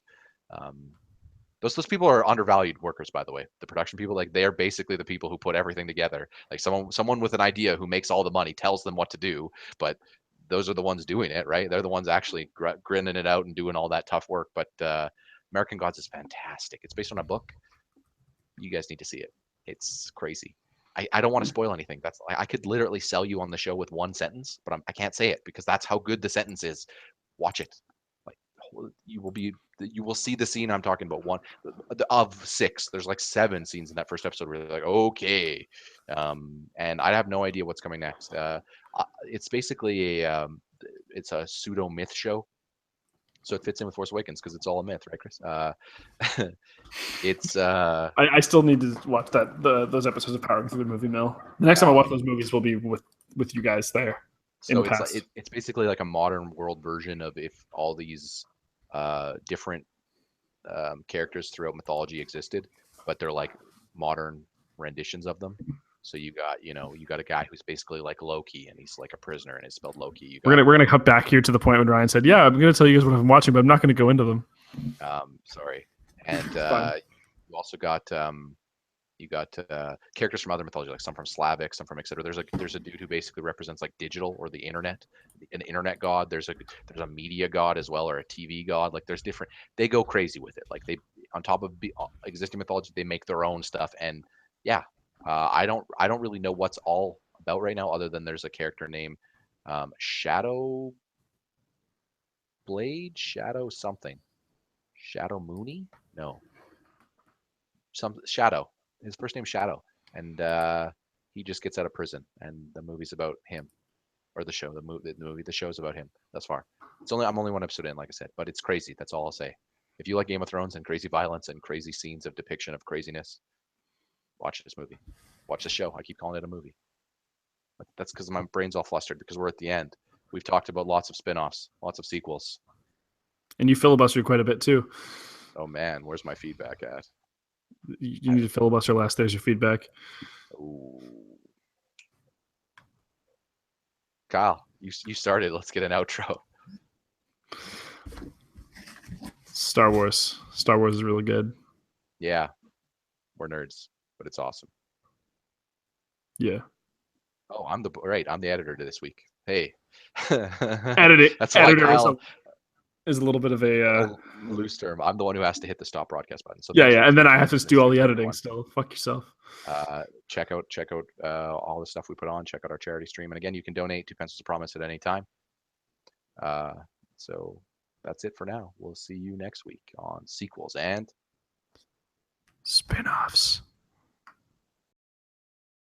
Those people are undervalued workers, by the way. The production people, like, they are basically the people who put everything together. Like someone with an idea who makes all the money tells them what to do, but those are the ones doing it, right? They're the ones actually grinning it out and doing all that tough work. But American Gods is fantastic. It's based on a book. You guys need to see it. It's crazy. I don't want to spoil anything. I could literally sell you on the show with one sentence, but I can't say it because that's how good the sentence is. Watch it. Like, you will see the scene I'm talking about. One of 6. There's like 7 scenes in that first episode where you're like, okay. And I have no idea what's coming next. It's basically it's a pseudo myth show. So it fits in with Force Awakens because it's all a myth, right, Chris? It's. I still need to watch those episodes of Powering Through the Movie Mill. The next time I watch those movies will be with you guys there. So it's basically like a modern world version of if all these different characters throughout mythology existed, but they're like modern renditions of them. So you got a guy who's basically like Loki, and he's like a prisoner, and it's spelled Loki. We're gonna cut back here to the point when Ryan said, "Yeah, I'm gonna tell you guys what I'm watching, but I'm not gonna go into them." Sorry. And you also got characters from other mythology, like some from Slavic, some from etc. There's a dude who basically represents like digital or the internet, an internet god. There's a media god as well, or a TV god. Like there's different. They go crazy with it. Like they, on top of existing mythology, they make their own stuff. And yeah. I don't really know what's all about right now, other than there's a character named Shadow Blade, Shadow something, Shadow Mooney, no, some Shadow. His first name's Shadow, and he just gets out of prison, and the movie's about him, or the show, the show's about him. Thus far, I'm only one episode in, like I said, but it's crazy. That's all I'll say. If you like Game of Thrones and crazy violence and crazy scenes of depiction of craziness, watch this movie. Watch the show. I keep calling it a movie. But that's because my brain's all flustered because we're at the end. We've talked about lots of spin-offs, lots of sequels. And you filibustered quite a bit too. Oh man, where's my feedback at? You need to filibuster last. There's your feedback. Ooh. Kyle, you started. Let's get an outro. Star Wars. Star Wars is really good. Yeah. We're nerds, but it's awesome. Yeah. Oh, I'm the editor to this week. Hey. Editor. That's why Kyle is a little bit of a loose term. I'm the one who has to hit the stop broadcast button. So yeah, and then I have to do all the editing still. Fuck yourself. Check out all the stuff we put on. Check out our charity stream, and again, you can donate 2 pencils a promise at any time. So that's it for now. We'll see you next week on sequels and spin-offs.